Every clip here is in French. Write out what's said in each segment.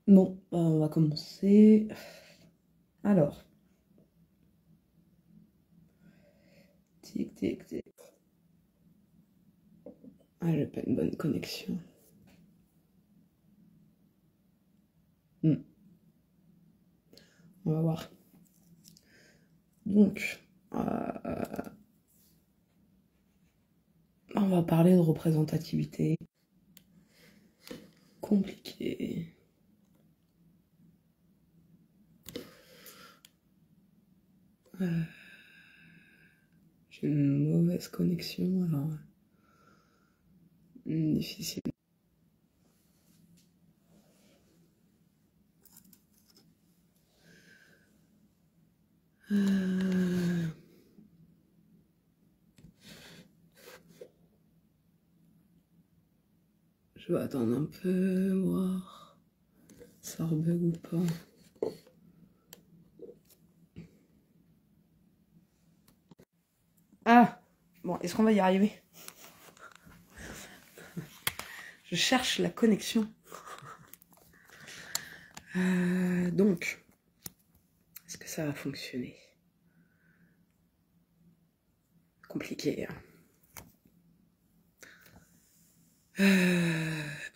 Bon, on va commencer. Alors, tic, tic, tic. Ah, j'ai pas une bonne connexion. On va voir. Donc, on va parler de représentativité. Compliqué. J'ai une mauvaise connexion, alors difficile. Je vais attendre un peu, voir si ça rebug ou pas. Ah, bon, est-ce qu'on va y arriver? Je cherche la connexion. Donc, est-ce que ça va fonctionner? Compliqué, hein.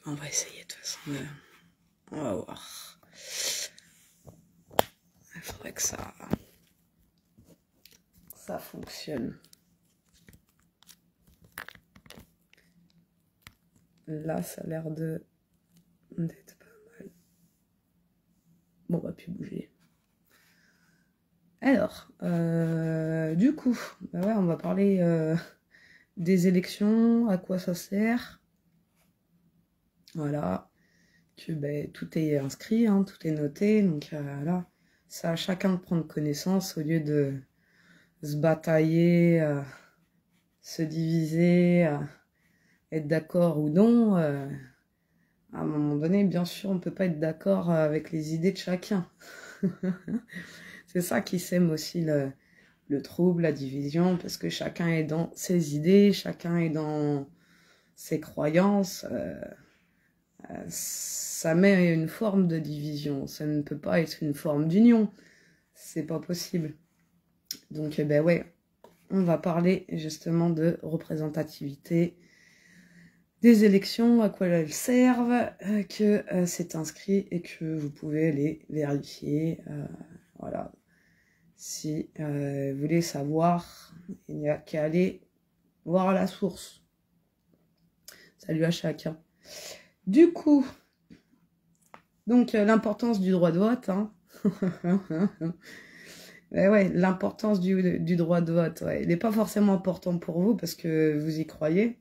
On va essayer de toute façon. On va voir. Il faudrait que ça fonctionne. Là, ça a l'air d'être pas mal. Bon, on va plus bouger. Alors, du coup, bah ouais, on va parler des élections, à quoi ça sert. Voilà, que tout est inscrit, hein, tout est noté, donc voilà, ça à chacun de prendre connaissance au lieu de se batailler, se diviser, être d'accord ou non. À un moment donné, bien sûr, on ne peut pas être d'accord avec les idées de chacun. C'est ça qui sème aussi le trouble, la division, parce que chacun est dans ses idées, chacun est dans ses croyances. Ça met une forme de division, ça ne peut pas être une forme d'union, c'est pas possible. Donc ouais, on va parler justement de représentativité des élections, à quoi elles servent, que c'est inscrit et que vous pouvez les vérifier. Voilà. Si vous voulez savoir, il n'y a qu'à aller voir la source. Salut à chacun. Du coup, donc l'importance du droit de vote, hein. Ouais, l'importance du droit de vote, ouais. Il n'est pas forcément important pour vous parce que vous y croyez,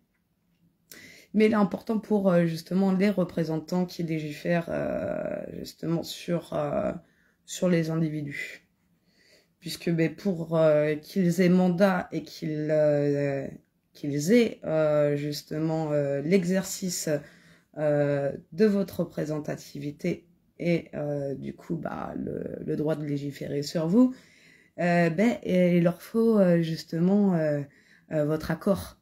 mais il est important pour justement les représentants qui légifèrent justement sur les individus. Puisque pour qu'ils aient mandat et qu'ils aient justement l'exercice de votre représentativité et du coup le droit de légiférer sur vous, il leur faut justement votre accord.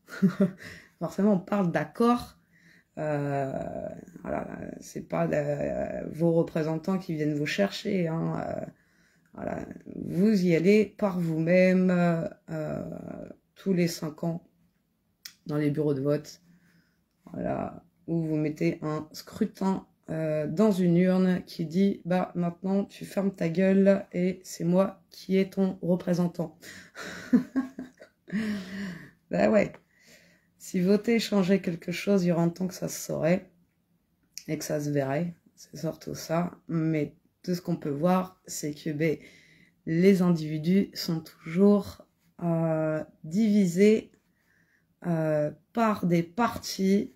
Forcément, on parle d'accord. Voilà, c'est pas vos représentants qui viennent vous chercher, hein. Voilà, vous y allez par vous-même tous les 5 ans dans les bureaux de vote. Voilà, où vous mettez un scrutin dans une urne qui dit maintenant tu fermes ta gueule et c'est moi qui est ton représentant. Ouais, si voter changeait quelque chose, il y aura un temps que ça se saurait et que ça se verrait, c'est surtout ça. Mais tout ce qu'on peut voir, c'est que les individus sont toujours divisés par des partis.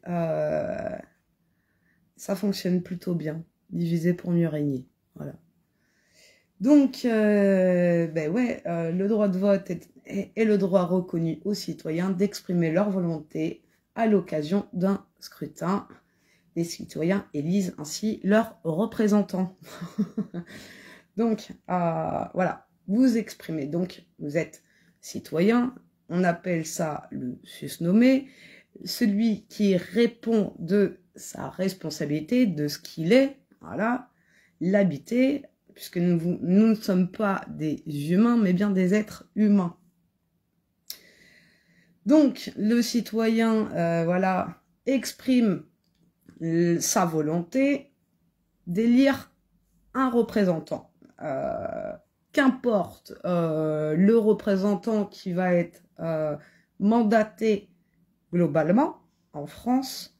Ça fonctionne plutôt bien, divisé pour mieux régner. Voilà. Donc, ouais, le droit de vote est le droit reconnu aux citoyens d'exprimer leur volonté à l'occasion d'un scrutin. Les citoyens élisent ainsi leurs représentants. Donc, voilà, vous exprimez. Donc, vous êtes citoyen, on appelle ça le susnommé, celui qui répond de sa responsabilité, de ce qu'il est, voilà, l'habiter, puisque nous ne sommes pas des humains, mais bien des êtres humains. Donc, le citoyen, voilà, exprime sa volonté d'élire un représentant. Qu'importe le représentant qui va être mandaté globalement en France,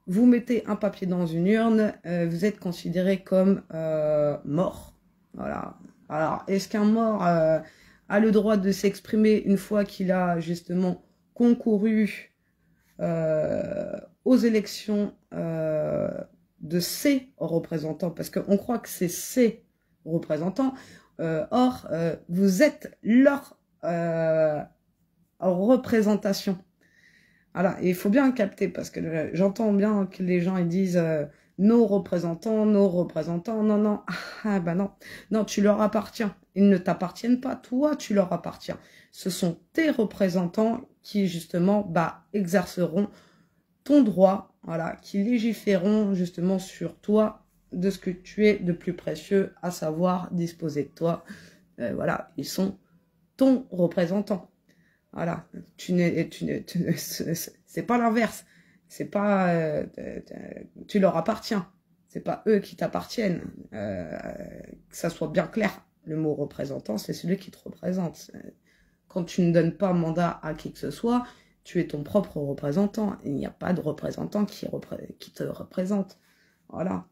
vous mettez un papier dans une urne, vous êtes considéré comme mort. Voilà. Alors, est-ce qu'un mort a le droit de s'exprimer une fois qu'il a justement concouru aux élections de ses représentants? Parce qu'on croit que c'est ses représentants. Or, vous êtes leur représentation. Voilà, et il faut bien capter, parce que j'entends bien que les gens ils disent nos représentants, non, non, ah bah non, non, tu leur appartiens. Ils ne t'appartiennent pas, toi, tu leur appartiens. Ce sont tes représentants qui, justement, bah, exerceront ton droit, voilà, qui légiféreront, justement, sur toi, de ce que tu es de plus précieux, à savoir disposer de toi. Voilà, ils sont ton représentant. Voilà, c'est pas l'inverse. C'est pas, tu leur appartiens. C'est pas eux qui t'appartiennent. Que ça soit bien clair. Le mot représentant, c'est celui qui te représente. Quand tu ne donnes pas mandat à qui que ce soit, tu es ton propre représentant. Il n'y a pas de représentant qui te représente. Voilà.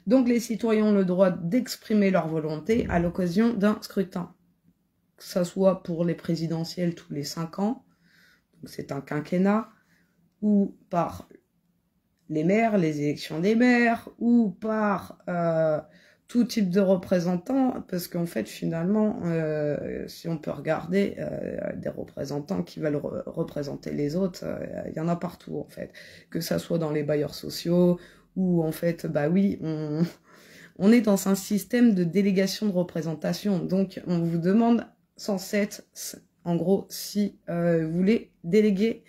Donc les citoyens ont le droit d'exprimer leur volonté à l'occasion d'un scrutin. Que ça soit pour les présidentielles tous les 5 ans, c'est un quinquennat, ou par les maires, les élections des maires, ou par tout type de représentants, parce qu'en fait, finalement, si on peut regarder des représentants qui veulent représenter les autres, il y en a partout, en fait. Que ça soit dans les bailleurs sociaux, ou en fait, bah oui, on est dans un système de délégation de représentation, donc on vous demande sans cesse, en gros, si vous voulez déléguer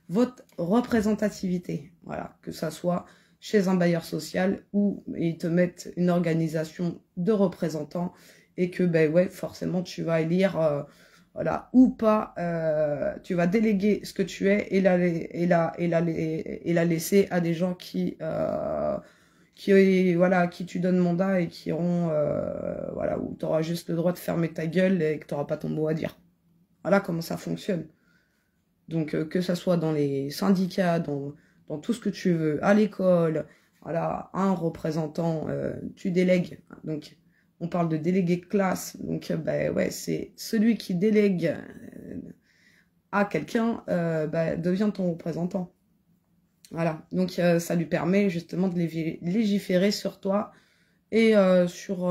votre représentativité. Voilà, que ça soit chez un bailleur social où ils te mettent une organisation de représentants et que, ben ouais, forcément, tu vas élire, voilà, ou pas, tu vas déléguer ce que tu es et la laisser à des gens voilà, qui tu donnes mandat et qui auront, voilà, où tu auras juste le droit de fermer ta gueule et que tu n'auras pas ton mot à dire. Voilà comment ça fonctionne. Donc, que ça soit dans les syndicats, dans tout ce que tu veux, à l'école, voilà, un représentant, tu délègues. Donc, on parle de délégué de classe. Donc, ben ouais, c'est celui qui délègue à quelqu'un, devient ton représentant. Voilà, donc ça lui permet justement de légiférer sur toi et sur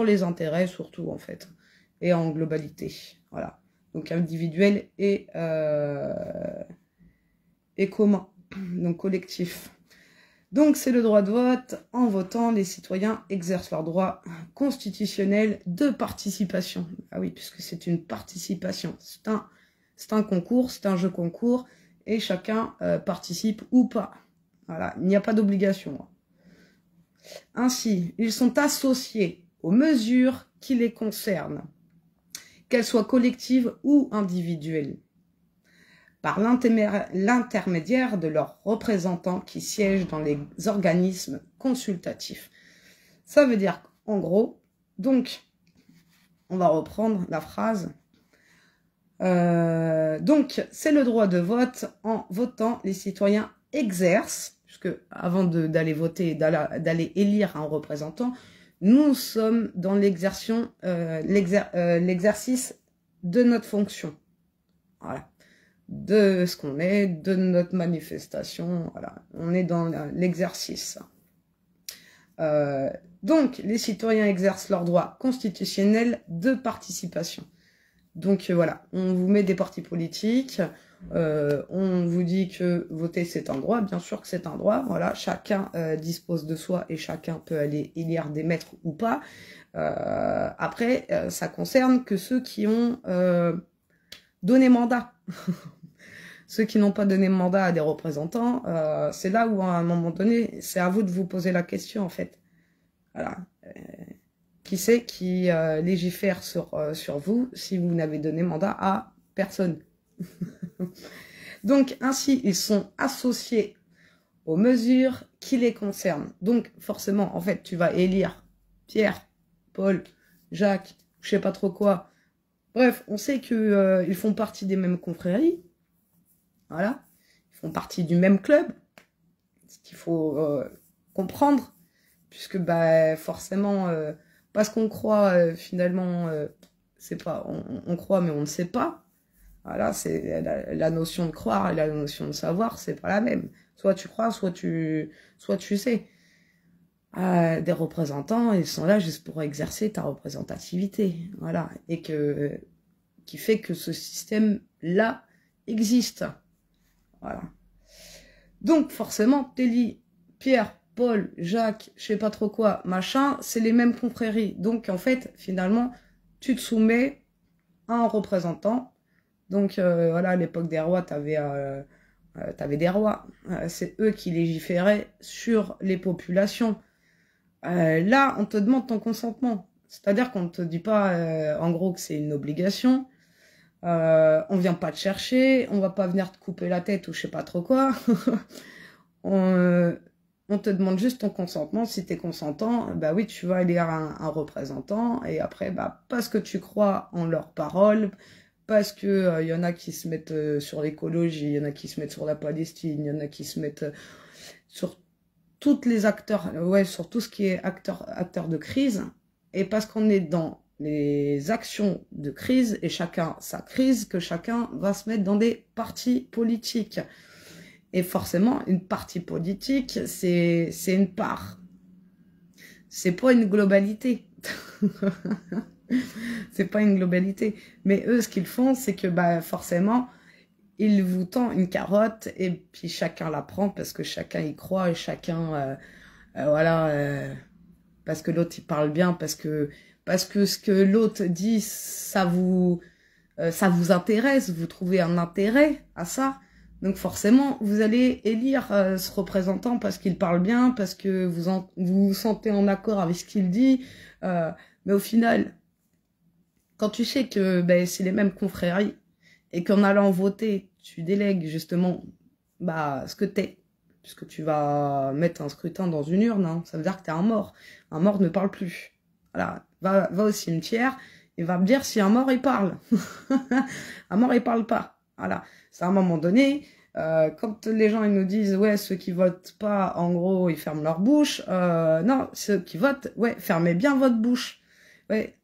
les intérêts surtout en fait, et en globalité. Voilà, donc individuel et commun, donc collectif. Donc c'est le droit de vote. En votant, les citoyens exercent leur droit constitutionnel de participation. Ah oui, puisque c'est une participation. C'est un concours, c'est un jeu concours. Et chacun participe ou pas. Voilà, il n'y a pas d'obligation. Ainsi, ils sont associés aux mesures qui les concernent, qu'elles soient collectives ou individuelles, par l'intermédiaire de leurs représentants qui siègent dans les organismes consultatifs. Ça veut dire, en gros, donc, on va reprendre la phrase. Donc, c'est le droit de vote. En votant, les citoyens exercent, puisque avant d'aller voter, d'aller élire un représentant, nous sommes dans l'exercice de notre fonction. Voilà. De ce qu'on est, de notre manifestation. Voilà. On est dans l'exercice. Donc, les citoyens exercent leur droit constitutionnel de participation. Donc voilà, on vous met des partis politiques, on vous dit que voter c'est un droit, bien sûr que c'est un droit, voilà, chacun dispose de soi et chacun peut aller élire des maîtres ou pas. Après, ça concerne que ceux qui ont donné mandat. ceux qui n'ont pas donné mandat à des représentants, c'est là où, à un moment donné, c'est à vous de vous poser la question, en fait. Voilà. Qui c'est qui légifère sur vous si vous n'avez donné mandat à personne? Donc, ainsi, ils sont associés aux mesures qui les concernent. Donc, forcément, en fait, tu vas élire Pierre, Paul, Jacques, je sais pas trop quoi. Bref, on sait que ils font partie des mêmes confréries. Voilà. Ils font partie du même club. Ce qu'il faut comprendre. Puisque, bah, forcément, parce qu'on croit, finalement, c'est pas, on croit, mais on ne sait pas. Voilà, c'est la notion de croire et la notion de savoir, c'est pas la même. Soit tu crois, soit tu sais. Des représentants, ils sont là juste pour exercer ta représentativité, voilà, et qui fait que ce système-là existe, voilà. Donc forcément, t'élis Pierre, Paul, Jacques, je sais pas trop quoi, machin, c'est les mêmes confréries. Donc en fait, finalement, tu te soumets à un représentant. Donc voilà, à l'époque des rois, t'avais des rois. C'est eux qui légiféraient sur les populations. Là, on te demande ton consentement. C'est-à-dire qu'on ne te dit pas, en gros, que c'est une obligation. On vient pas te chercher, on va pas venir te couper la tête ou je sais pas trop quoi. On te demande juste ton consentement. Si tu es consentant, bah oui, tu vas élire un représentant. Et après, bah, parce que tu crois en leurs paroles, parce que y en a qui se mettent sur l'écologie, il y en a qui se mettent sur la Palestine, il y en a qui se mettent sur toutes les acteurs, ouais, sur tout ce qui est acteur de crise. Et parce qu'on est dans les actions de crise, et chacun sa crise, que chacun va se mettre dans des partis politiques. Et forcément, une partie politique, c'est une part. C'est pas une globalité. C'est pas une globalité. Mais eux, ce qu'ils font, c'est que bah, forcément, ils vous tendent une carotte et puis chacun la prend parce que chacun y croit et chacun, voilà, parce que l'autre il parle bien, parce que ce que l'autre dit, ça vous intéresse, vous trouvez un intérêt à ça. Donc forcément, vous allez élire ce représentant parce qu'il parle bien, parce que vous vous sentez en accord avec ce qu'il dit. Mais au final, quand tu sais que ben, c'est les mêmes confréries et qu'en allant voter, tu délègues justement bah, ce que t'es, puisque tu vas mettre un scrutin dans une urne, hein, ça veut dire que t'es un mort. Un mort ne parle plus. Voilà, va au cimetière et va me dire si un mort il parle. Un mort il parle pas. Voilà, c'est à un moment donné. Quand les gens ils nous disent ouais ceux qui votent pas en gros ils ferment leur bouche, non ceux qui votent ouais fermez bien votre bouche, ouais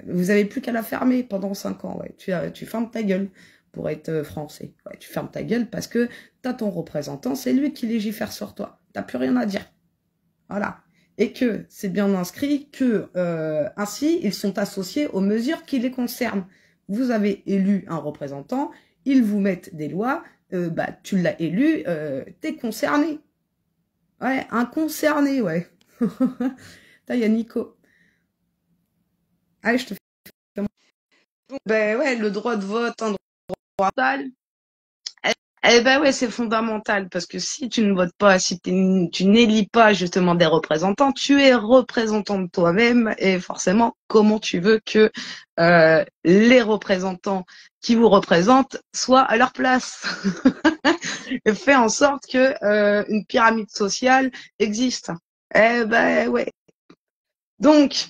vous avez plus qu'à la fermer pendant 5 ans, ouais tu fermes ta gueule pour être français, ouais tu fermes ta gueule parce que t'as ton représentant, c'est lui qui légifère sur toi, t'as plus rien à dire, voilà, et que c'est bien inscrit que ainsi ils sont associés aux mesures qui les concernent. Vous avez élu un représentant, ils vous mettent des lois. Bah, tu l'as élu, t'es concerné. Ouais, un concerné, ouais. Là, il y a Nico. Allez, je te fais. Ben ouais, le droit de vote, un droit fondamental. Eh ben ouais, c'est fondamental parce que si tu ne votes pas, si tu n'élis pas justement des représentants, tu es représentant de toi-même et forcément, comment tu veux que les représentants qui vous représentent soient à leur place? Fais en sorte que une pyramide sociale existe. Eh ben ouais. Donc,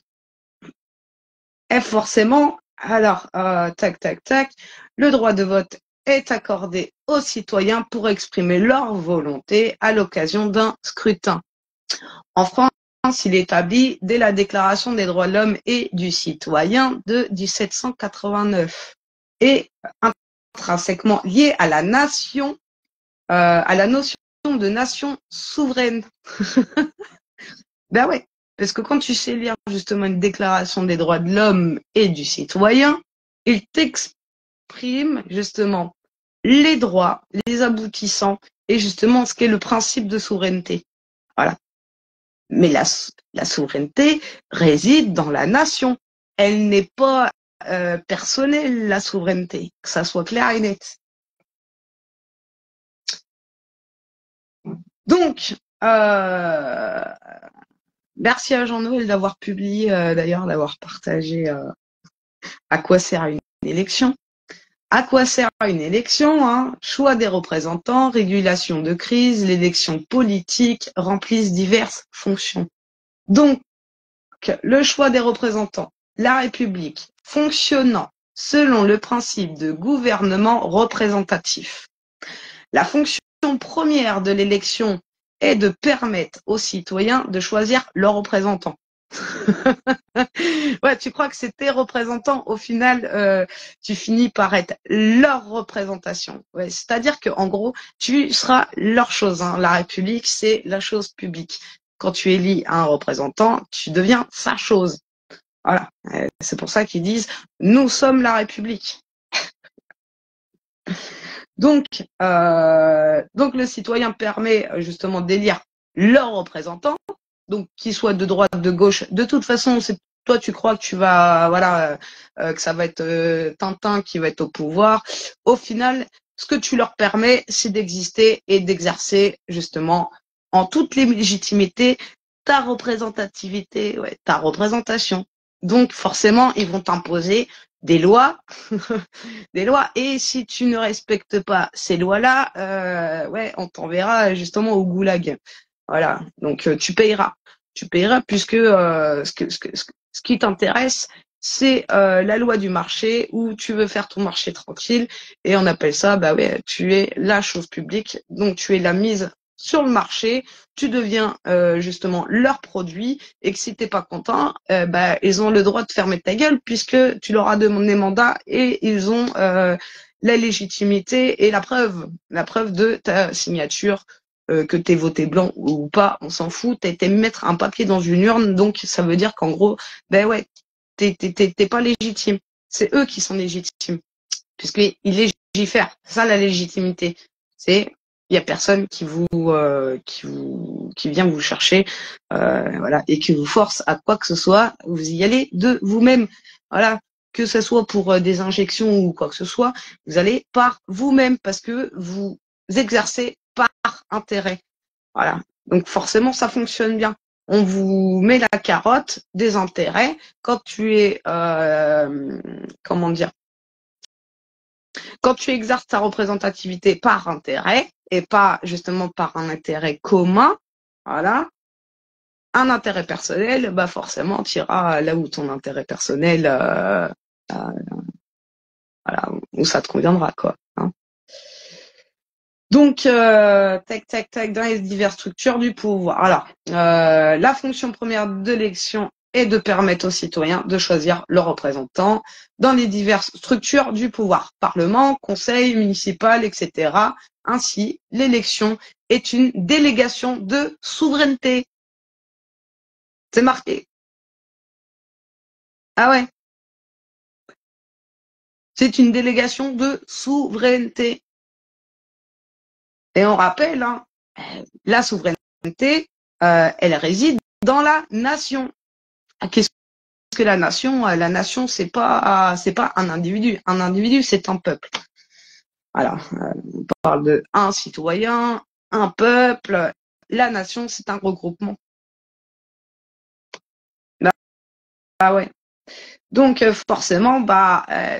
forcément, alors, tac, tac, tac, le droit de vote est accordé aux citoyens pour exprimer leur volonté à l'occasion d'un scrutin. En France, il est établi dès la Déclaration des droits de l'homme et du citoyen de 1789 et intrinsèquement lié à la nation, à la notion de nation souveraine. Ben ouais, parce que quand tu sais lire justement une déclaration des droits de l'homme et du citoyen, il t'exprime justement les droits, les aboutissants et justement ce qu'est le principe de souveraineté. Voilà. Mais la souveraineté réside dans la nation. Elle n'est pas personnelle, la souveraineté, que ça soit clair et net. Donc, merci à Jean-Noël d'avoir publié, d'ailleurs, d'avoir partagé à quoi sert une élection. À quoi sert une élection, hein? Choix des représentants, régulation de crise, l'élection politique remplissent diverses fonctions. Donc, le choix des représentants, la République fonctionnant selon le principe de gouvernement représentatif. La fonction première de l'élection est de permettre aux citoyens de choisir leurs représentants. Ouais, tu crois que c'est tes représentants, au final, tu finis par être leur représentation. Ouais, c'est-à-dire que en gros, tu seras leur chose. Hein. La République, c'est la chose publique. Quand tu élis un représentant, tu deviens sa chose. Voilà. C'est pour ça qu'ils disent nous sommes la République. Donc le citoyen permet justement d'élire leurs représentants, donc qu'ils soient de droite, de gauche. De toute façon, c'est toi tu crois que tu vas que ça va être Tintin qui va être au pouvoir. Au final, ce que tu leur permets, c'est d'exister et d'exercer justement en toute légitimité ta représentativité, ouais, ta représentation. Donc forcément, ils vont t'imposer des lois, des lois. Et si tu ne respectes pas ces lois-là, ouais, on t'enverra justement au goulag. Voilà. Donc tu payeras. Tu payeras puisque ce qui t'intéresse, c'est la loi du marché où tu veux faire ton marché tranquille et on appelle ça, bah ouais, tu es la chose publique, donc tu es la mise sur le marché, tu deviens justement leur produit et que si t'es pas content, bah ils ont le droit de fermer ta gueule puisque tu leur as demandé mandat et ils ont la légitimité et la preuve de ta signature que t'aies voté blanc ou pas, on s'en fout, t'as été mettre un papier dans une urne, donc ça veut dire qu'en gros, ben ouais, t'es pas légitime. C'est eux qui sont légitimes, puisqu'ils légifèrent. C'est ça la légitimité. C'est il y a personne qui vient vous chercher, voilà, et qui vous force à quoi que ce soit. Vous y allez de vous-même, voilà, que ce soit pour des injections ou quoi que ce soit. Vous allez par vous-même parce que vous exercez par intérêt. Voilà. Donc forcément, ça fonctionne bien. On vous met la carotte des intérêts quand tu es, comment dire, quand tu exerces ta représentativité par intérêt et pas justement par un intérêt commun. Voilà. Un intérêt personnel, bah forcément, tu iras là où ton intérêt personnel, voilà, où ça te conviendra, quoi. Hein. Donc, tac, tac, tac, dans les diverses structures du pouvoir. Alors, la fonction première de l'élection est de permettre aux citoyens de choisir leurs représentants dans les diverses structures du pouvoir, parlement, conseil municipal, etc. Ainsi, l'élection est une délégation de souveraineté. C'est marqué. Ah ouais, c'est une délégation de souveraineté. Et on rappelle, hein, la souveraineté, elle réside dans la nation. Qu'est-ce que la nation? La nation, c'est pas un individu. Un individu, c'est un peuple. Voilà, on parle de un citoyen, un peuple. La nation, c'est un regroupement. Ah ouais. Donc forcément,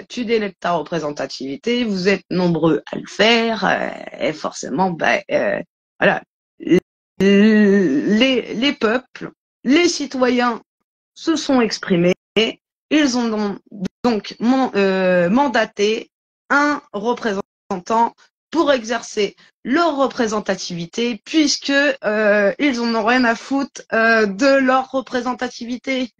tu délègues ta représentativité. Vous êtes nombreux à le faire, et forcément, voilà, les peuples, les citoyens se sont exprimés. Ils ont donc mandaté un représentant pour exercer leur représentativité, puisque ils en ont rien à foutre de leur représentativité.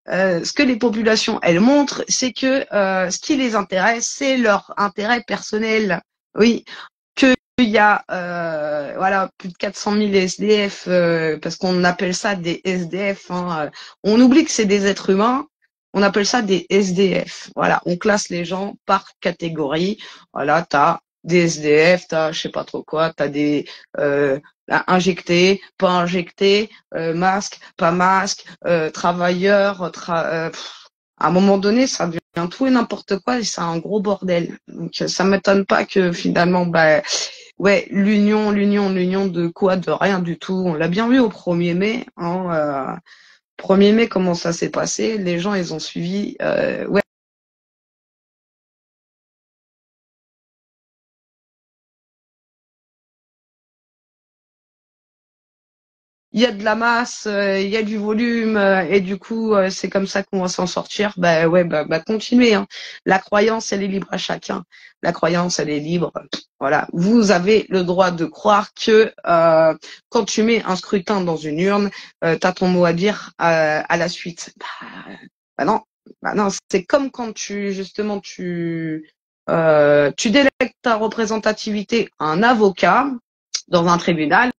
Ce que les populations elles montrent, c'est que ce qui les intéresse, c'est leur intérêt personnel. Oui, il y a voilà plus de 400 000 SDF parce qu'on appelle ça des SDF. Hein. On oublie que c'est des êtres humains. On appelle ça des SDF. Voilà, on classe les gens par catégorie. Voilà, t'as des SDF, t'as je sais pas trop quoi, t'as des injectés, pas injectés, masque, pas masque, travailleurs. À un moment donné, ça devient tout et n'importe quoi et c'est un gros bordel. Donc ça m'étonne pas que finalement, Ouais, l'union de quoi? De rien du tout. On l'a bien vu au 1er mai. Hein, 1er mai, comment ça s'est passé? Les gens, ils ont suivi. Ouais, il y a de la masse, il y a du volume, et du coup, c'est comme ça qu'on va s'en sortir. Bah ouais, bah continuez. Hein. La croyance, elle est libre à chacun. La croyance, elle est libre. Voilà, vous avez le droit de croire que quand tu mets un scrutin dans une urne, t'as ton mot à dire à la suite. Bah non, bah non, c'est comme quand tu délègues ta représentativité à un avocat dans un tribunal.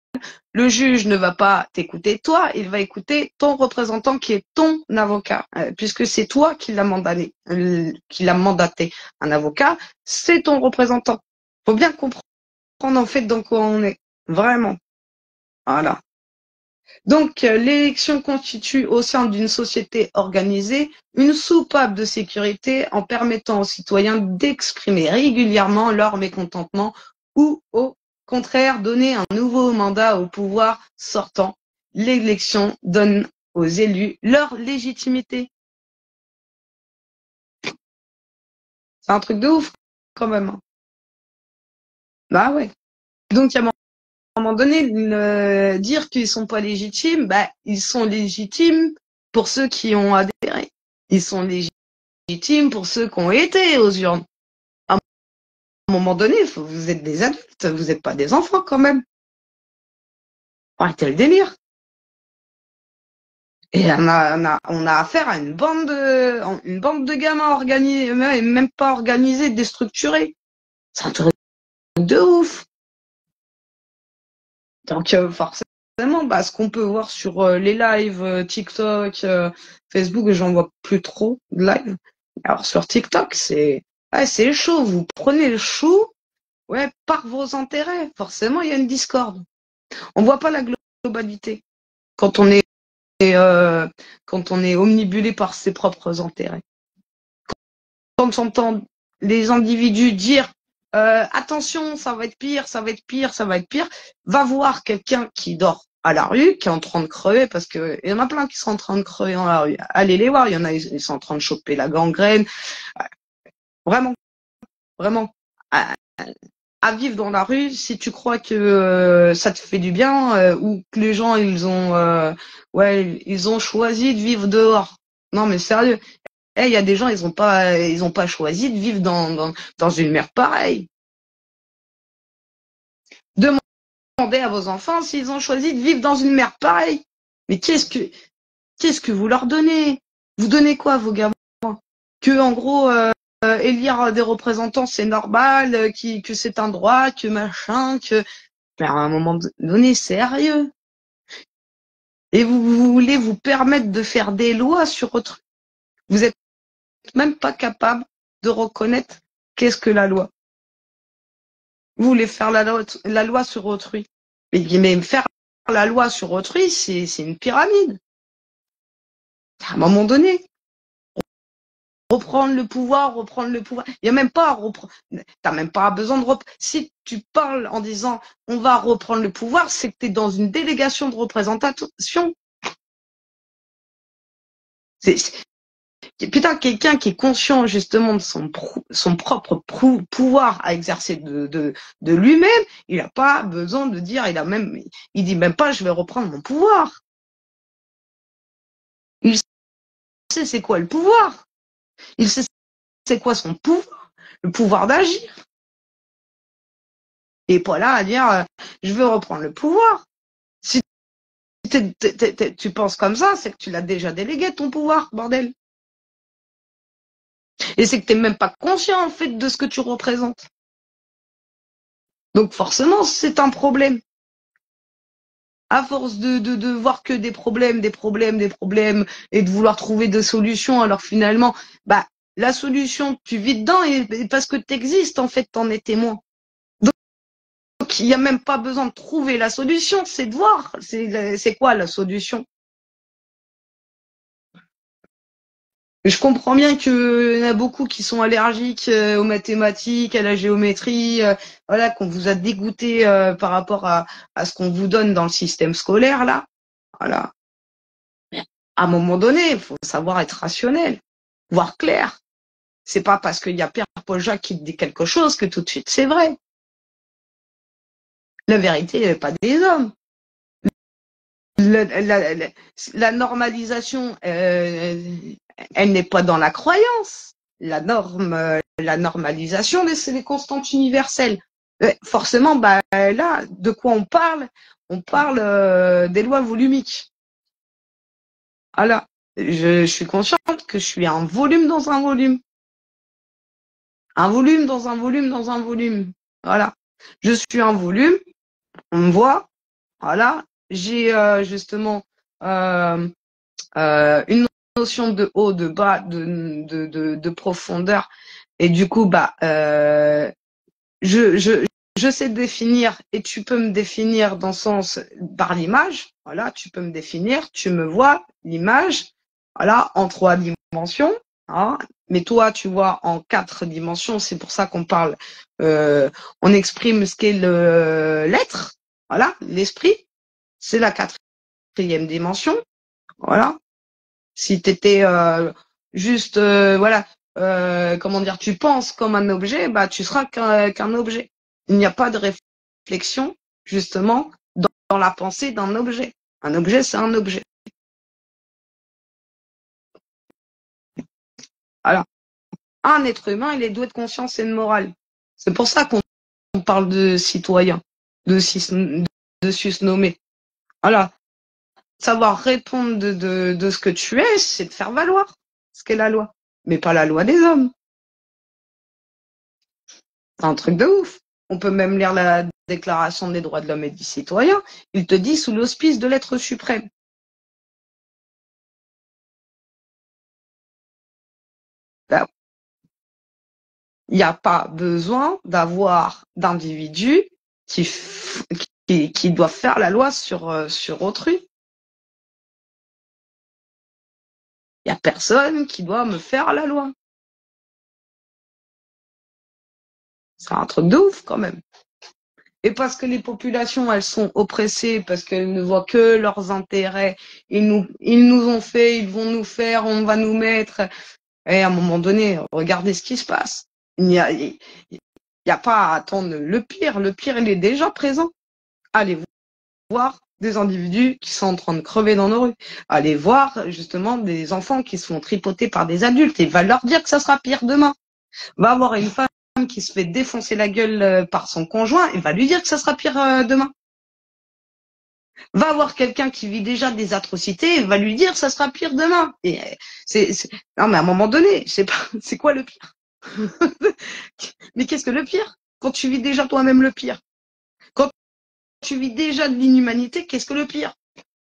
Le juge ne va pas t'écouter toi, il va écouter ton représentant qui est ton avocat, puisque c'est toi qui l'a mandaté. Un avocat, c'est ton représentant. Faut bien comprendre en fait dans quoi on est. Vraiment. Voilà. Donc, l'élection constitue au sein d'une société organisée une soupape de sécurité en permettant aux citoyens d'exprimer régulièrement leur mécontentement ou, au contraire, donner un nouveau mandat au pouvoir sortant. L'élection donne aux élus leur légitimité. C'est un truc de ouf, quand même. Hein. Bah ouais. Donc, à un moment donné, dire qu'ils sont pas légitimes, bah, ils sont légitimes pour ceux qui ont adhéré. Ils sont légitimes pour ceux qui ont été aux urnes. À un moment donné, vous êtes des adultes, vous n'êtes pas des enfants quand même. Arrêtez le délire. Et on a affaire à une bande de gamins organisés, même pas organisés, déstructurés. C'est un truc de ouf. Donc forcément, bah, ce qu'on peut voir sur les lives TikTok, Facebook, j'en vois plus trop de live. Alors sur TikTok, c'est chaud. Vous prenez le chou, ouais, par vos intérêts. Forcément, il y a une discorde. On voit pas la globalité quand on est euh, quand on est omnibulé par ses propres intérêts. Quand on entend les individus dire attention, ça va être pire, ça va être pire, ça va être pire, va voir quelqu'un qui dort à la rue, qui est en train de crever, parce que il y en a plein qui sont en train de crever dans la rue. Allez les voir, il y en a, ils sont en train de choper la gangrène. Vraiment, vraiment. À, à vivre dans la rue, si tu crois que ça te fait du bien, ou que les gens ils ont choisi de vivre dehors. Non mais sérieux, il y a des gens, ils ont pas choisi de vivre dans une mer pareille. Demandez à vos enfants s'ils ont choisi de vivre dans une mer pareille. Mais qu'est-ce que vous leur donnez? Vous donnez quoi, vos gamins? Que, en gros, élire des représentants, c'est normal, que c'est un droit, que machin, que... Mais à un moment donné, sérieux. Et vous voulez vous permettre de faire des lois sur autrui. Vous êtes même pas capable de reconnaître qu'est-ce que la loi. Vous voulez faire la loi sur autrui. Mais faire la loi sur autrui, c'est une pyramide. À un moment donné, reprendre le pouvoir. Il y a même pas à reprendre. T'as même pas besoin de reprendre. Si tu parles en disant on va reprendre le pouvoir, c'est que tu es dans une délégation de représentation. Putain, quelqu'un qui est conscient justement de son propre pouvoir à exercer de lui-même, il n'a pas besoin de dire, il dit même pas je vais reprendre mon pouvoir. Il sait c'est quoi le pouvoir. Il sait c'est quoi son pouvoir, le pouvoir d'agir. Et pas là à dire je veux reprendre le pouvoir. Si tu penses comme ça, c'est que tu l'as déjà délégué ton pouvoir, bordel. Et c'est que tu n'es même pas conscient en fait de ce que tu représentes. Donc forcément, c'est un problème. À force de voir que des problèmes, et de vouloir trouver des solutions, alors finalement, bah, la solution, tu vis dedans et parce que tu existes, en fait, t'en es témoin. Donc, il n'y a même pas besoin de trouver la solution, c'est de voir. C'est quoi la solution? Je comprends bien qu'il y en a beaucoup qui sont allergiques aux mathématiques, à la géométrie, voilà, qu'on vous a dégoûté par rapport à ce qu'on vous donne dans le système scolaire, là. Voilà. Mais à un moment donné, il faut savoir être rationnel, voir clair. C'est pas parce qu'il y a Pierre-Paul Jacques qui te dit quelque chose que tout de suite c'est vrai. La vérité n'est pas des hommes. La normalisation, elle n'est pas dans la croyance. La normalisation, c'est les constantes universelles. Forcément, bah, là, de quoi on parle? On parle des lois volumiques. Voilà. Je suis consciente que je suis un volume dans un volume. Un volume dans un volume dans un volume. Voilà. Je suis un volume, on me voit. Voilà. J'ai justement une notion de haut, de bas, de profondeur. Et du coup, bah, je, je, je sais définir et tu peux me définir dans le sens par l'image. Voilà, tu peux me définir, tu me vois, l'image, voilà, en 3 dimensions. Hein, mais toi, tu vois en 4 dimensions. C'est pour ça qu'on parle, on exprime ce qu'est l'être. Voilà, l'esprit, c'est la 4e dimension. Voilà. Si tu étais juste, voilà, comment dire, tu penses comme un objet, bah tu seras qu'un objet. Il n'y a pas de réflexion, justement, dans la pensée d'un objet. Un objet, c'est un objet. Alors, un être humain, il est doué de conscience et de morale. C'est pour ça qu'on parle de citoyen, de se nommer. Voilà. Savoir répondre de ce que tu es, c'est de faire valoir ce qu'est la loi, mais pas la loi des hommes. C'est un truc de ouf. On peut même lire la Déclaration des droits de l'homme et du citoyen. Il te dit sous l'auspice de l'être suprême. Ben, il n'y a pas besoin d'avoir d'individus qui doivent faire la loi sur autrui. Il n'y a personne qui doit me faire la loi. C'est un truc de ouf quand même. Et parce que les populations, elles sont oppressées, parce qu'elles ne voient que leurs intérêts, ils nous ont fait, ils vont nous faire, on va nous mettre. Et à un moment donné, regardez ce qui se passe. Il y a pas à attendre le pire. Le pire, il est déjà présent. Allez voir des individus qui sont en train de crever dans nos rues. Allez voir justement des enfants qui se font tripoter par des adultes et va leur dire que ça sera pire demain. Va avoir une femme qui se fait défoncer la gueule par son conjoint et va lui dire que ça sera pire demain. Va avoir quelqu'un qui vit déjà des atrocités et va lui dire que ça sera pire demain. Et non mais à un moment donné, je sais pas, c'est quoi le pire? Mais qu'est-ce que le pire? Quand tu vis déjà toi-même le pire. Quand tu vis déjà de l'inhumanité, qu'est-ce que le pire?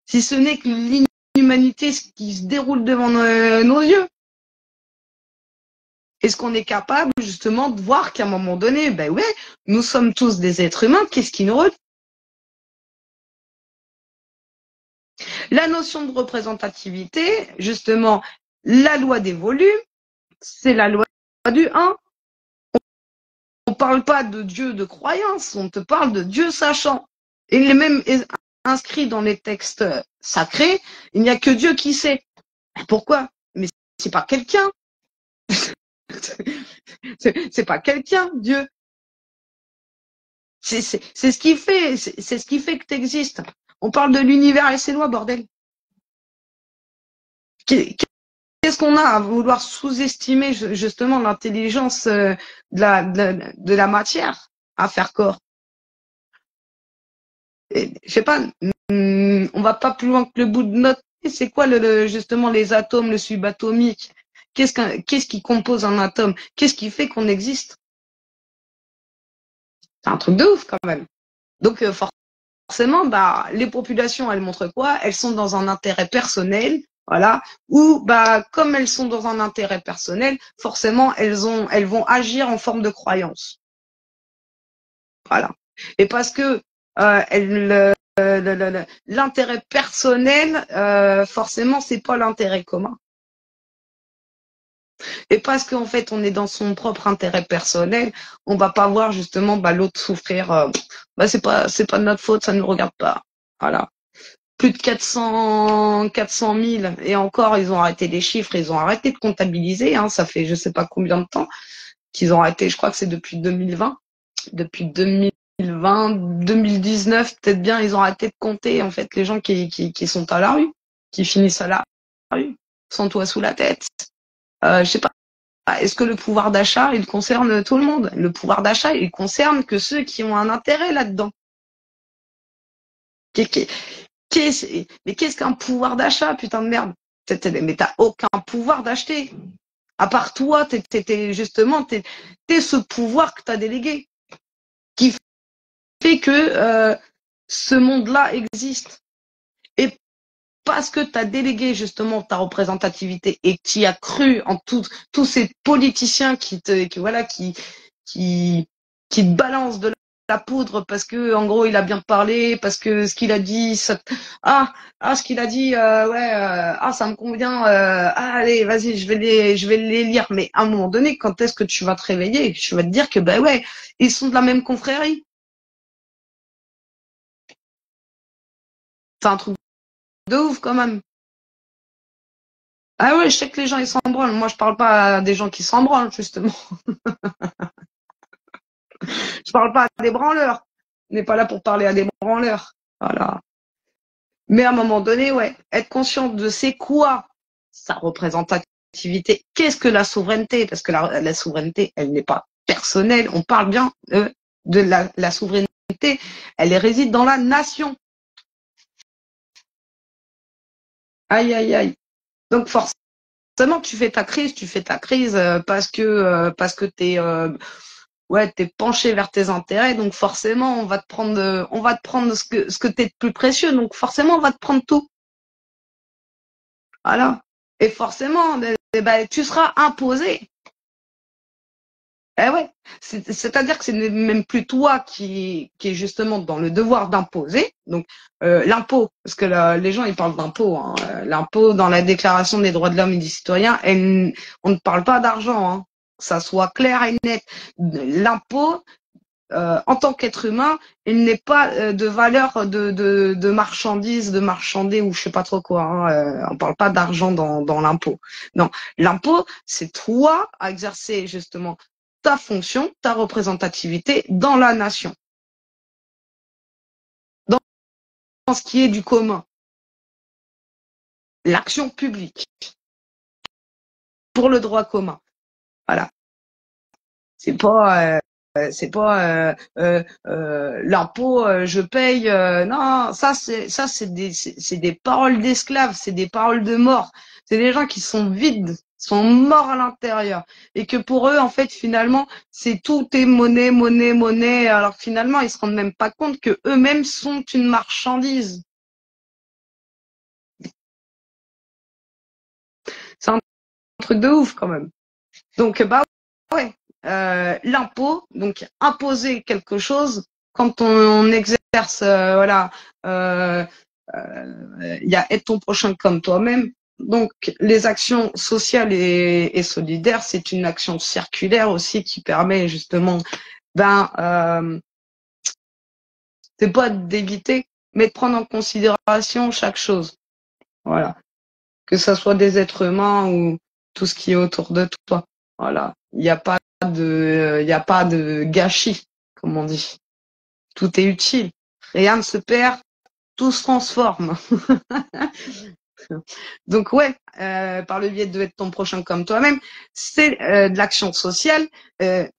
Si ce n'est que l'inhumanité qui se déroule devant nos yeux. Est-ce qu'on est capable justement de voir qu'à un moment donné, ben ouais, nous sommes tous des êtres humains, qu'est-ce qui nous relie? La notion de représentativité, justement, la loi des volumes, c'est la loi du 1. On ne parle pas de Dieu de croyance, on te parle de Dieu sachant. Il est même inscrit dans les textes sacrés, il n'y a que Dieu qui sait. Pourquoi? Mais c'est pas quelqu'un. C'est pas quelqu'un, Dieu. C'est ce qui fait, c'est ce qui fait que tu existes. On parle de l'univers et ses lois, bordel. Qu'est-ce qu'on a à vouloir sous-estimer justement l'intelligence de la matière à faire corps? Je sais pas, on va pas plus loin que le bout de notre nez. C'est quoi justement les atomes, le subatomique? Qu'est-ce qui compose un atome? Qu'est-ce qui fait qu'on existe? C'est un truc de ouf quand même. Donc forcément, bah les populations, elles montrent quoi? Elles sont dans un intérêt personnel, voilà. Ou bah comme elles sont dans un intérêt personnel, forcément elles vont agir en forme de croyance, voilà. Et parce que l'intérêt personnel, forcément, c'est pas l'intérêt commun. Et parce qu'en fait, on est dans son propre intérêt personnel, on va pas voir justement l'autre souffrir. C'est pas de notre faute, ça ne nous regarde pas. Voilà. Plus de 400 000 et encore, ils ont arrêté les chiffres, ils ont arrêté de comptabiliser. Hein, ça fait je sais pas combien de temps qu'ils ont arrêté. Je crois que c'est depuis 2020. Depuis 2020, 2019, peut-être bien, ils ont arrêté de compter en fait les gens qui sont à la rue, qui finissent à la rue, sans toit sous la tête. Je sais pas. Est-ce que le pouvoir d'achat, il concerne tout le monde? Le pouvoir d'achat, il concerne que ceux qui ont un intérêt là-dedans. Mais qu'est-ce qu'un pouvoir d'achat, putain de merde? Mais t'as aucun pouvoir d'acheter. À part toi, justement, t'es ce pouvoir que t'as délégué, qui fait que ce monde-là existe. Et parce que tu as délégué justement ta représentativité et que tu as cru en tous ces politiciens qui te balancent de la poudre parce que en gros il a bien parlé, parce que ce qu'il a dit ce qu'il a dit ça me convient, allez vas-y je vais les lire. Mais à un moment donné, quand est-ce que tu vas te réveiller? Tu vas te dire que ouais, ils sont de la même confrérie. C'est un truc de ouf quand même. Ah ouais, je sais que les gens ils s'en branlent. Moi, je parle pas à des gens qui s'en branlent, justement. Je parle pas à des branleurs. On n'est pas là pour parler à des branleurs. Voilà. Mais à un moment donné, ouais, être conscient de c'est quoi sa représentativité. Qu'est-ce que la souveraineté? Parce que la souveraineté, elle n'est pas personnelle. On parle bien de la souveraineté. Elle réside dans la nation. Aïe, aïe, aïe. Donc forcément, tu fais ta crise parce que t'es penché vers tes intérêts, donc forcément on va te prendre ce que t'es de plus précieux, donc forcément on va te prendre tout. Voilà. Et forcément, tu seras imposé. Eh ouais. C'est-à-dire que c'est même plus toi qui est justement dans le devoir d'imposer. Donc l'impôt, parce que les gens ils parlent d'impôt. Hein. L'impôt dans la Déclaration des droits de l'homme et du citoyen, on ne parle pas d'argent. Hein. Que ça soit clair et net. L'impôt, en tant qu'être humain, il n'est pas de valeur de marchandises, de marchandés ou je sais pas trop quoi. Hein. On parle pas d'argent dans l'impôt. Non, l'impôt, c'est toi à exercer justement ta fonction, ta représentativité dans la nation, dans ce qui est du commun, l'action publique pour le droit commun. Voilà. C'est pas l'impôt, je paye. Non, ça c'est des paroles d'esclaves, c'est des paroles de mort. C'est des gens qui sont vides, sont morts à l'intérieur, et que pour eux, en fait, finalement, c'est tout est monnaie, monnaie, monnaie. Alors finalement, ils se rendent même pas compte que eux-mêmes sont une marchandise. C'est un truc de ouf quand même. Donc ouais. L'impôt, donc imposer quelque chose quand on exerce, voilà, il y a être ton prochain comme toi-même. Donc les actions sociales et solidaires, c'est une action circulaire aussi qui permet justement, c'est pas d'éviter, mais de prendre en considération chaque chose. Voilà, que ça soit des êtres humains ou tout ce qui est autour de toi. Voilà, il y a pas de gâchis, comme on dit. Tout est utile. Rien ne se perd, tout se transforme. Donc ouais, par le biais de être ton prochain comme toi-même, c'est de l'action sociale.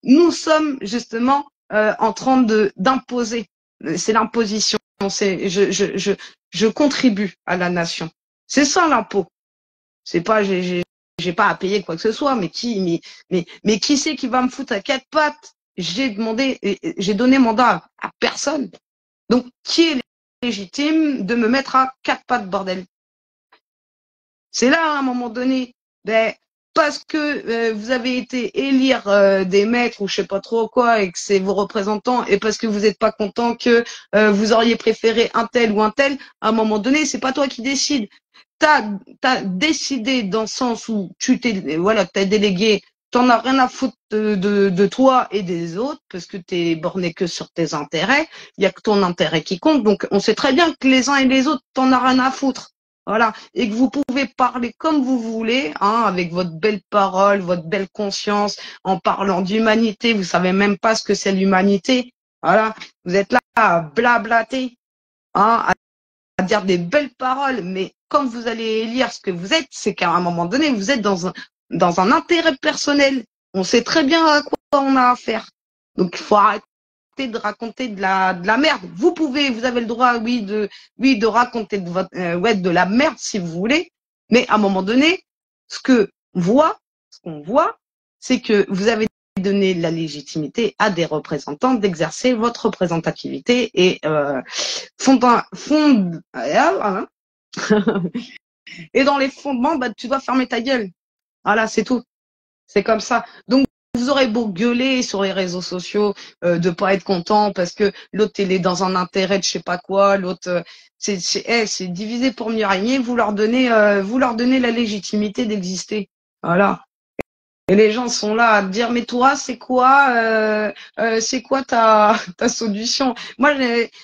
Nous sommes justement en train d'imposer. C'est l'imposition. C'est je contribue à la nation. C'est ça l'impôt. C'est pas j'ai pas à payer quoi que ce soit, mais qui c'est qui va me foutre à quatre pattes? J'ai donné mandat à personne. Donc qui est légitime de me mettre à quatre pattes, bordel? C'est là à un moment donné, parce que vous avez été élire des maîtres ou je sais pas trop quoi et que c'est vos représentants et parce que vous n'êtes pas content que vous auriez préféré un tel ou un tel, à un moment donné, c'est pas toi qui décides. t'as décidé dans le sens où voilà, t'as délégué, t'en as rien à foutre de toi et des autres, parce que t'es borné que sur tes intérêts, il y a que ton intérêt qui compte, donc on sait très bien que les uns et les autres, t'en as rien à foutre. Voilà, et que vous pouvez parler comme vous voulez, hein, avec votre belle parole, votre belle conscience, en parlant d'humanité, vous savez même pas ce que c'est l'humanité. Voilà, vous êtes là à blablater, hein, à dire des belles paroles, mais quand vous allez lire ce que vous êtes, c'est qu'à un moment donné, vous êtes dans un intérêt personnel. On sait très bien à quoi on a affaire. Donc, il faut arrêter de raconter de la merde. Vous avez le droit, oui, de raconter de la merde si vous voulez, mais à un moment donné, ce qu'on voit, c'est que vous avez donné la légitimité à des représentants d'exercer votre représentativité et et dans les fondements, bah, tu dois fermer ta gueule. Voilà, c'est tout. C'est comme ça. Donc, vous aurez beau gueuler sur les réseaux sociaux de pas être content parce que l'autre il est dans un intérêt de je sais pas quoi, l'autre c'est divisé pour mieux régner. Vous leur donnez la légitimité d'exister. Voilà. Et les gens sont là à dire mais toi c'est quoi ta solution? Moi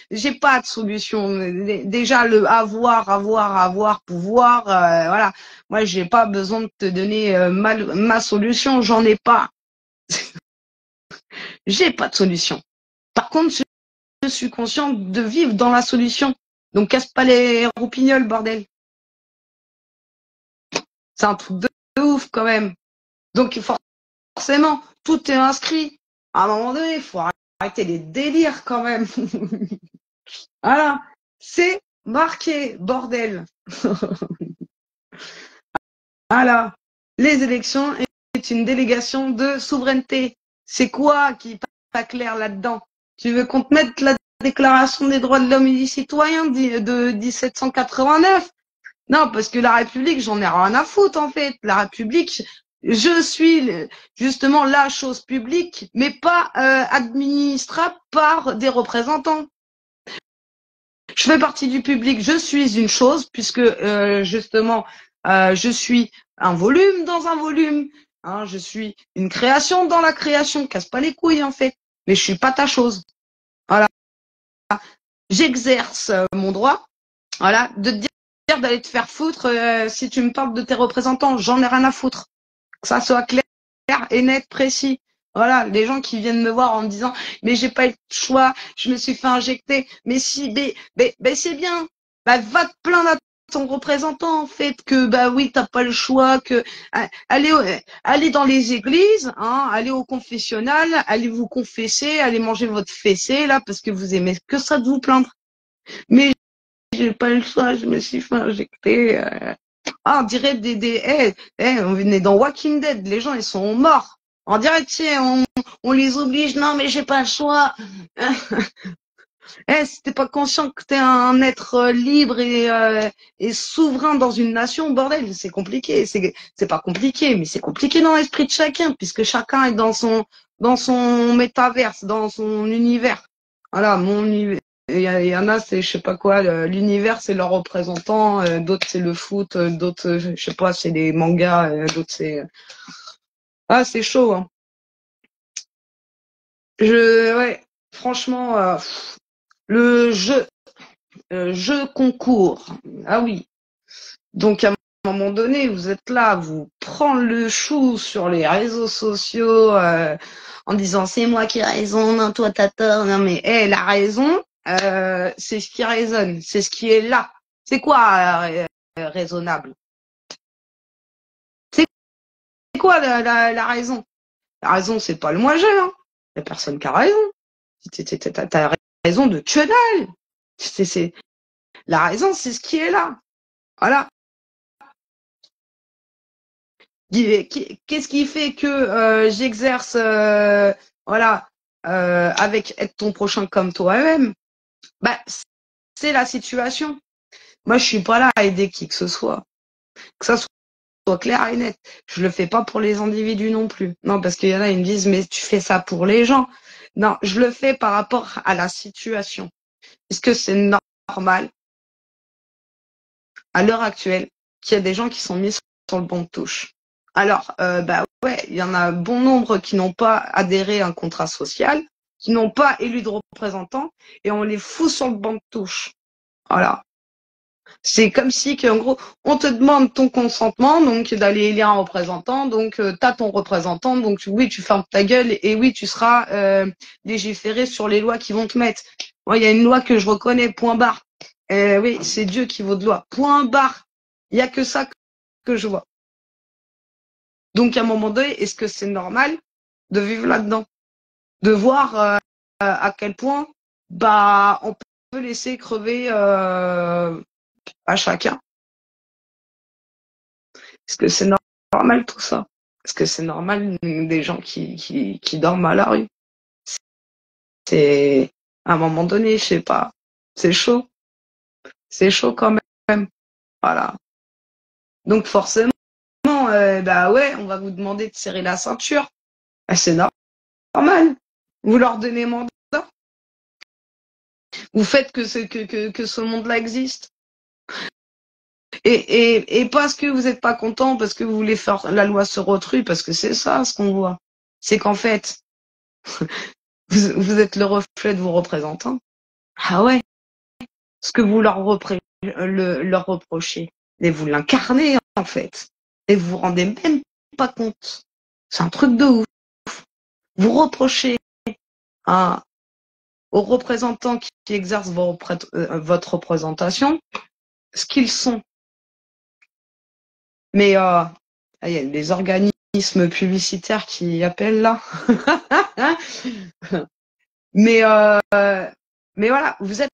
j'ai pas de solution. Déjà le avoir pouvoir voilà. Moi j'ai pas besoin de te donner ma solution, j'en ai pas. J'ai pas de solution. Par contre je suis consciente de vivre dans la solution. Donc casse pas les roupignoles bordel. C'est un truc de ouf quand même. Donc forcément, tout est inscrit. À un moment donné, il faut arrêter les délires quand même. Voilà, c'est marqué, bordel. Voilà, les élections est une délégation de souveraineté. C'est quoi qui n'est pas clair là-dedans? Tu veux qu'on te mette la déclaration des droits de l'homme et du citoyen de 1789? Non, parce que la République, j'en ai rien à foutre en fait. La République, je suis justement la chose publique, mais pas administrable par des représentants. Je fais partie du public, je suis une chose, puisque justement, je suis un volume dans un volume. Hein, je suis une création dans la création. Casse pas les couilles en fait. Mais je suis pas ta chose. Voilà. J'exerce mon droit. Voilà, de te dire d'aller te faire foutre si tu me parles de tes représentants, j'en ai rien à foutre. Que ça soit clair et net, précis. Voilà, les gens qui viennent me voir en me disant mais j'ai pas eu le choix, je me suis fait injecter, mais si, mais c'est bien, bah va te plaindre à ton représentant en fait que bah oui t'as pas le choix, que allez dans les églises, hein, allez au confessionnal, allez vous confesser, allez manger votre fessée là parce que vous aimez que ça de vous plaindre. Mais j'ai pas le choix, je me suis fait injecter. Ah, on dirait on venait dans Walking Dead, les gens ils sont morts. On dirait, tiens, on les oblige, non mais j'ai pas le choix. Si t'es pas conscient que t'es un être libre et souverain dans une nation, bordel, c'est compliqué. C'est pas compliqué, mais c'est compliqué dans l'esprit de chacun, puisque chacun est dans son métaverse, dans son univers. Voilà, mon univers. Il y en a, c'est je sais pas quoi, l'univers c'est leur représentant, d'autres c'est le foot, d'autres je sais pas, c'est des mangas, d'autres c'est ah c'est chaud hein. Ouais, franchement le jeu concours. Ah oui. Donc à un moment donné, vous êtes là, vous prendre le chou sur les réseaux sociaux en disant c'est moi qui ai raison, non toi t'as tort, non mais la raison, c'est ce qui résonne, c'est ce qui est là. C'est quoi raisonnable? C'est quoi la raison? La raison, c'est pas le moi-je, hein. Il y a personne qui a raison. T'as raison de que dalle. La raison, c'est ce qui est là. Voilà. Qu'est-ce qui fait que j'exerce voilà avec être ton prochain comme toi-même? Bah c'est la situation. Moi je suis pas là à aider qui que ce soit. Que ça soit clair et net. Je le fais pas pour les individus non plus. Non parce qu'il y en a ils me disent mais tu fais ça pour les gens. Non, je le fais par rapport à la situation. Est-ce que c'est normal à l'heure actuelle qu'il y a des gens qui sont mis sur le banc de touche. Alors, bah ouais, il y en a bon nombre qui n'ont pas adhéré à un contrat social, qui n'ont pas élu de représentants, et on les fout sur le banc de touche. Voilà. C'est comme si, en gros, on te demande ton consentement, donc d'aller élire un représentant, donc t'as ton représentant, donc oui, tu fermes ta gueule, et oui, tu seras légiféré sur les lois qui vont te mettre. Moi, il y a une loi que je reconnais, point barre. Oui, c'est Dieu qui vaut de loi. Point barre. Il n'y a que ça que je vois. Donc, à un moment donné, est-ce que c'est normal de vivre là-dedans? De voir à quel point bah on peut laisser crever à chacun? Est-ce que c'est normal tout ça? Est-ce que c'est normal des gens qui dorment à la rue? C'est à un moment donné, je sais pas. C'est chaud. C'est chaud quand même. Voilà. Donc forcément, bah ouais, on va vous demander de serrer la ceinture. C'est normal. Vous leur donnez mandat. Vous faites que ce monde-là existe. Et parce que vous n'êtes pas content, parce que vous voulez faire la loi sur autrui, parce que c'est ça ce qu'on voit. C'est qu'en fait, vous êtes le reflet de vos représentants. Ah ouais, ce que vous leur reprochez, et vous l'incarnez en fait. Et vous vous rendez même pas compte. C'est un truc de ouf. Vous reprochez aux représentants qui exercent votre représentation ce qu'ils sont. Mais il y a des organismes publicitaires qui appellent là. mais voilà, vous êtes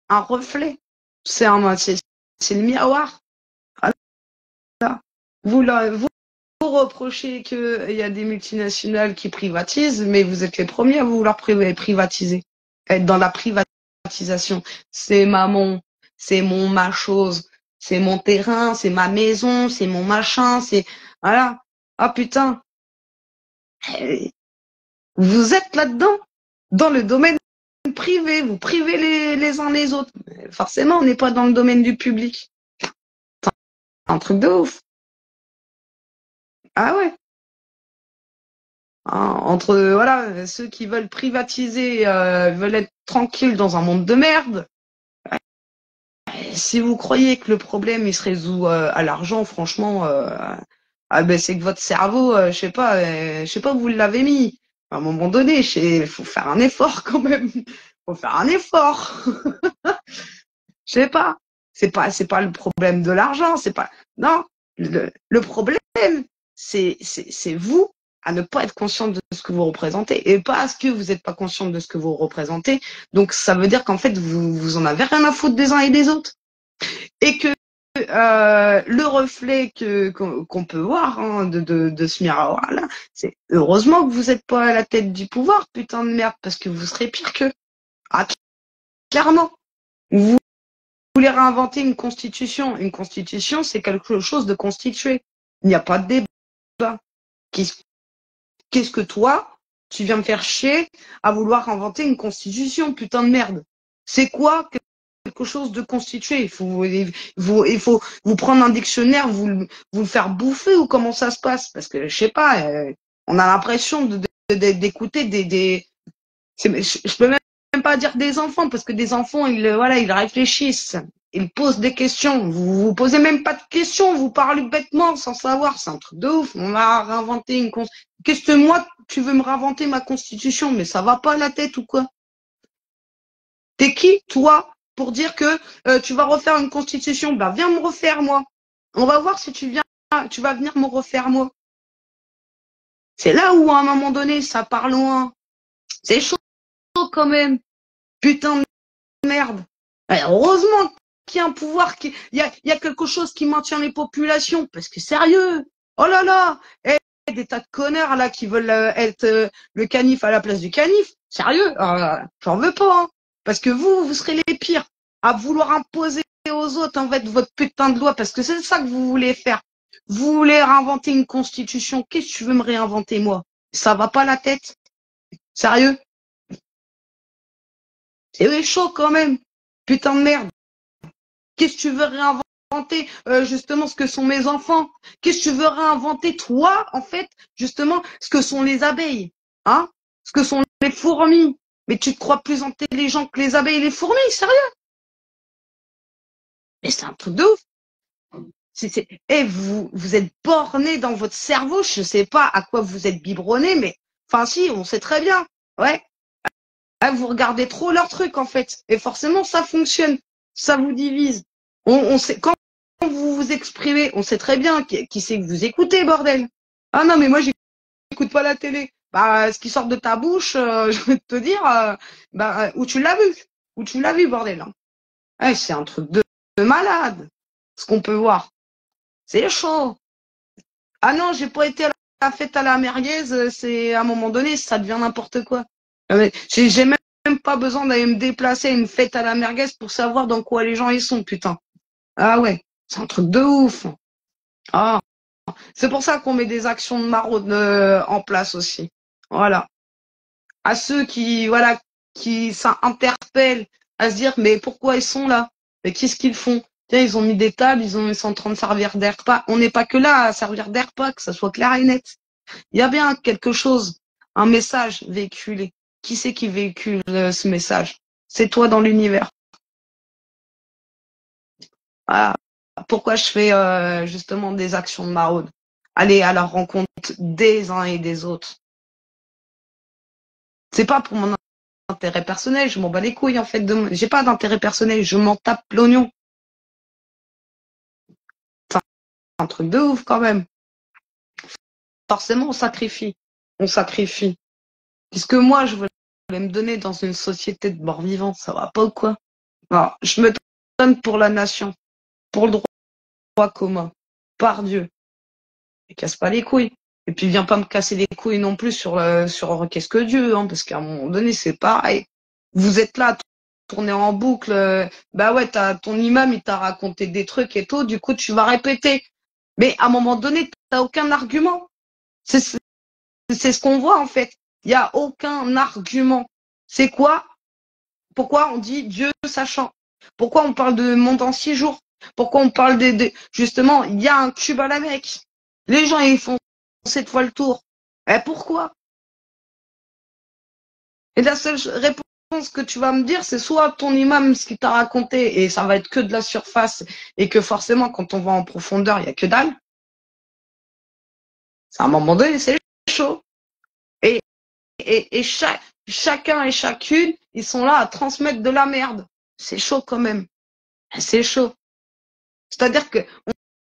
un reflet. C'est le miroir. Voilà. Vous reprochez qu'il y a des multinationales qui privatisent, mais vous êtes les premiers à vouloir privatiser. Être dans la privatisation. C'est ma chose, c'est mon terrain, c'est ma maison, c'est mon machin, c'est voilà. Ah putain, vous êtes là-dedans, dans le domaine privé, vous privez les uns les autres. Forcément, on n'est pas dans le domaine du public. C'est un truc de ouf. Ah ouais. Entre voilà ceux qui veulent privatiser, veulent être tranquilles dans un monde de merde. Si vous croyez que le problème il se résout à l'argent, franchement, ben c'est que votre cerveau, je sais pas où vous l'avez mis. À un moment donné, il faut faire un effort quand même. Faut faire un effort. Je sais pas. C'est pas le problème de l'argent. C'est pas. Non. Le problème, c'est vous à ne pas être conscient de ce que vous représentez et parce que vous n'êtes pas conscient de ce que vous représentez. Donc ça veut dire qu'en fait vous en avez rien à foutre des uns et des autres. Et que le reflet qu'on peut voir de ce miroir-là, c'est heureusement que vous n'êtes pas à la tête du pouvoir, putain de merde, parce que vous serez pire qu'eux. Ah, clairement. Vous voulez réinventer une constitution. Une constitution, c'est quelque chose de constitué. Il n'y a pas de débat. Qu'est-ce que toi, tu viens me faire chier à vouloir inventer une constitution, putain de merde? C'est quoi quelque chose de constitué? Il faut vous prendre un dictionnaire, vous le faire bouffer ou comment ça se passe? Parce que je sais pas, on a l'impression d'écouter je peux même pas dire des enfants parce que des enfants ils réfléchissent, ils posent des questions. Vous posez même pas de questions, vous parlez bêtement sans savoir. C'est un truc de ouf. On va réinventer une Qu'est-ce que moi tu veux me réinventer ma constitution? Mais ça va pas la tête ou quoi? T'es qui, toi, pour dire que tu vas refaire une constitution? Bah, viens me refaire, moi. On va voir si tu vas venir me refaire, moi. C'est là où, à un moment donné, ça part loin. C'est chaud, quand même. Putain de merde. Heureusement qu'il y a un pouvoir, il y a quelque chose qui maintient les populations. Parce que, sérieux. Oh là là. Des tas de connards, là, qui veulent être le canif à la place du canif. Sérieux. J'en veux pas, hein. Parce que vous serez les pires à vouloir imposer aux autres en fait votre putain de loi parce que c'est ça que vous voulez faire. Vous voulez réinventer une constitution. Qu'est-ce que tu veux me réinventer moi? Ça va pas la tête? Sérieux? C'est chaud quand même. Putain de merde. Qu'est-ce que tu veux réinventer? réinventer justement ce que sont mes enfants? Qu'est-ce que tu veux réinventer, toi, en fait, justement, ce que sont les abeilles, hein? Ce que sont les fourmis? Mais tu te crois plus intelligent que les abeilles et les fourmis, sérieux? Mais c'est un truc de ouf. Vous êtes borné dans votre cerveau, je sais pas à quoi vous êtes biberonné, mais enfin si, on sait très bien. Ouais. Ah, vous regardez trop leurs trucs en fait. Et forcément, ça fonctionne. Ça vous divise. On sait, quand vous vous exprimez, on sait très bien qui c'est que vous écoutez, bordel. Ah non, mais moi, j'écoute pas la télé. Bah, ce qui sort de ta bouche, je vais te dire, où tu l'as vu. Où tu l'as vu, bordel. Hein. Ouais, c'est un truc de malade. Ce qu'on peut voir. C'est chaud. Ah non, j'ai pas été à la fête à la merguez, c'est à un moment donné, ça devient n'importe quoi. J'ai même pas besoin d'aller me déplacer à une fête à la merguez pour savoir dans quoi les gens y sont, putain. Ah ouais, c'est un truc de ouf. Ah, c'est pour ça qu'on met des actions de maraude en place aussi. Voilà. À ceux qui, voilà, qui ça interpelle à se dire, mais pourquoi ils sont là? Mais qu'est-ce qu'ils font? Tiens, ils ont mis des tables, ils sont en train de servir des repas. On n'est pas que là à servir des repas, que ça soit clair et net. Il y a bien quelque chose, un message véhiculé. Qui c'est qui véhicule ce message? C'est toi dans l'univers. Ah, pourquoi je fais justement des actions de maraude? Aller à la rencontre des uns et des autres. C'est pas pour mon intérêt personnel, je m'en bats les couilles en fait. J'ai pas d'intérêt personnel, je m'en tape l'oignon. C'est un truc de ouf quand même. Forcément, on sacrifie. On sacrifie. Puisque moi, je voulais me donner dans une société de morts vivants, ça va pas ou quoi? Alors, je me donne pour la nation, pour le droit commun, par Dieu. Et casse pas les couilles. Et puis viens pas me casser les couilles non plus sur qu'est-ce que Dieu, hein, parce qu'à un moment donné, c'est pareil. Vous êtes là, tourner en boucle, bah ouais, ton imam, il t'a raconté des trucs et tout, du coup, tu vas répéter. Mais à un moment donné, t'as aucun argument. C'est ce qu'on voit, en fait. Il n'y a aucun argument. C'est quoi? Pourquoi on dit Dieu sachant? Pourquoi on parle de monde en 6 jours? Pourquoi on parle justement, il y a un cube à la Mecque. Les gens, ils font 7 fois le tour. Et pourquoi? Et la seule réponse que tu vas me dire, c'est soit ton imam, ce qu'il t'a raconté, et ça va être que de la surface, et que forcément, quand on va en profondeur, il n'y a que dalle. À un moment donné, c'est chaud. Et chacun et chacune, ils sont là à transmettre de la merde. C'est chaud quand même. C'est chaud. C'est-à-dire que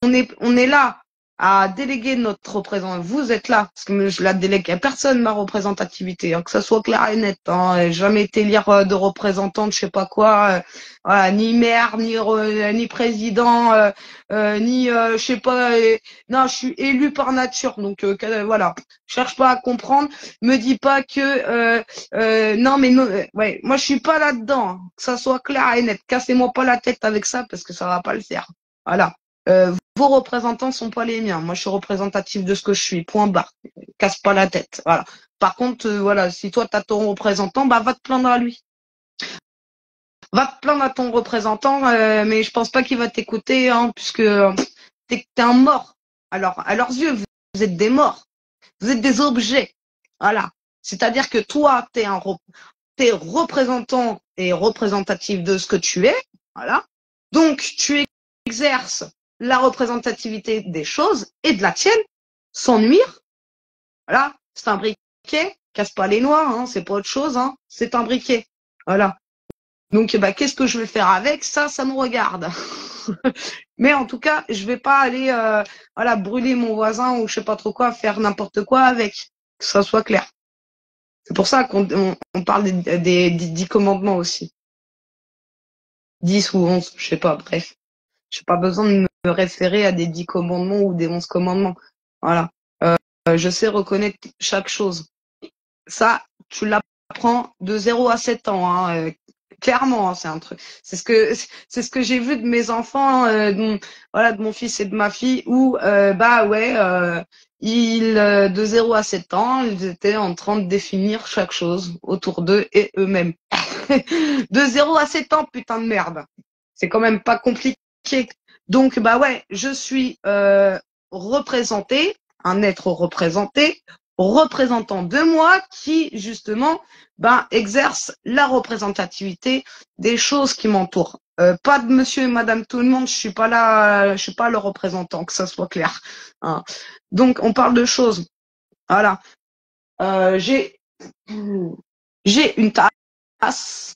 on est là à déléguer notre représentant. Vous êtes là, parce que je la délègue à personne, ma représentativité, hein, que ça soit clair et net. Hein, j'ai jamais été lire de représentante, je sais pas quoi, voilà, ni maire, ni président, ni je sais pas. Non, je suis élu par nature, donc voilà. Cherche pas à comprendre. Me dis pas que non, mais non, ouais, moi je suis pas là-dedans. Hein, que ça soit clair et net. Cassez-moi pas la tête avec ça parce que ça va pas le faire. Voilà. Vos représentants sont pas les miens. Moi, je suis représentatif de ce que je suis. Point barre. Casse pas la tête. Voilà. Par contre, voilà, si toi, tu as ton représentant, bah, va te plaindre à lui. Va te plaindre à ton représentant, mais je pense pas qu'il va t'écouter, hein, puisque t'es un mort. Alors, à leurs yeux, vous êtes des morts. Vous êtes des objets. Voilà. C'est-à-dire que toi, t'es représentant et représentatif de ce que tu es. Voilà. Donc, tu exerces la représentativité des choses et de la tienne, sans nuire. Voilà, c'est un briquet, casse pas les noix, hein, c'est pas autre chose, hein, c'est un briquet. Voilà. Donc, bah, qu'est-ce que je vais faire avec ça? Ça me regarde. Mais en tout cas, je vais pas aller, voilà, brûler mon voisin ou je sais pas trop quoi, faire n'importe quoi avec. Que ça soit clair. C'est pour ça qu'on parle des 10 commandements aussi. 10 ou 11, je sais pas, bref. J'ai pas besoin de me référer à des 10 commandements ou des 11 commandements. Voilà. Je sais reconnaître chaque chose. Ça, tu l'apprends de 0 à 7 ans. Hein, clairement, hein, c'est un truc. C'est ce que j'ai vu de mes enfants, voilà, de mon fils et de ma fille, où bah ouais, de 0 à 7 ans, ils étaient en train de définir chaque chose autour d'eux et eux-mêmes. De 0 à 7 ans, putain de merde. C'est quand même pas compliqué. Donc, bah ouais, je suis représenté, un être représenté, représentant de moi qui, justement, bah, exerce la représentativité des choses qui m'entourent. Pas de monsieur et madame tout le monde, je suis pas le représentant, que ça soit clair. Hein. Donc, on parle de choses. Voilà. Euh, j'ai, j'ai une tasse.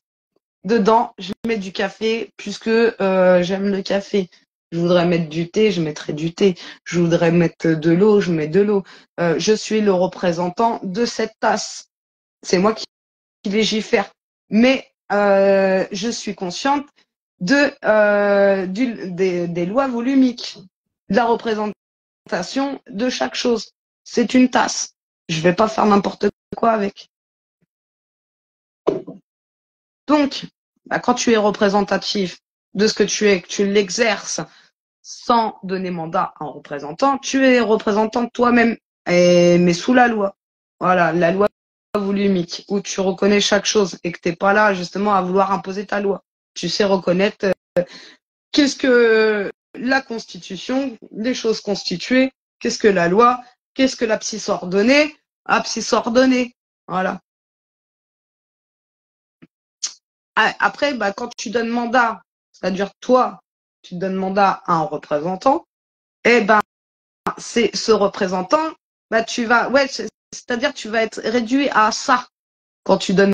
Dedans, je mets du café puisque j'aime le café. Je voudrais mettre du thé, je mettrai du thé. Je voudrais mettre de l'eau, je mets de l'eau. Je suis le représentant de cette tasse. C'est moi qui légifère. Mais je suis consciente des lois volumiques, de la représentation de chaque chose. C'est une tasse. Je vais pas faire n'importe quoi avec. Donc, bah, quand tu es représentatif de ce que tu es, que tu l'exerces sans donner mandat à un représentant, tu es représentant de toi-même, mais sous la loi. Voilà, la loi volumique, où tu reconnais chaque chose et que tu n'es pas là justement à vouloir imposer ta loi. Tu sais reconnaître qu'est-ce que la Constitution, les choses constituées, qu'est-ce que la loi, qu'est-ce que l'abscisse ordonnée, abscisse ordonnée. Voilà. Après, bah, quand tu donnes mandat, c'est-à-dire toi, tu donnes mandat à un représentant, eh ben, c'est ce représentant, bah, c'est-à-dire tu vas être réduit à ça. Quand tu donnes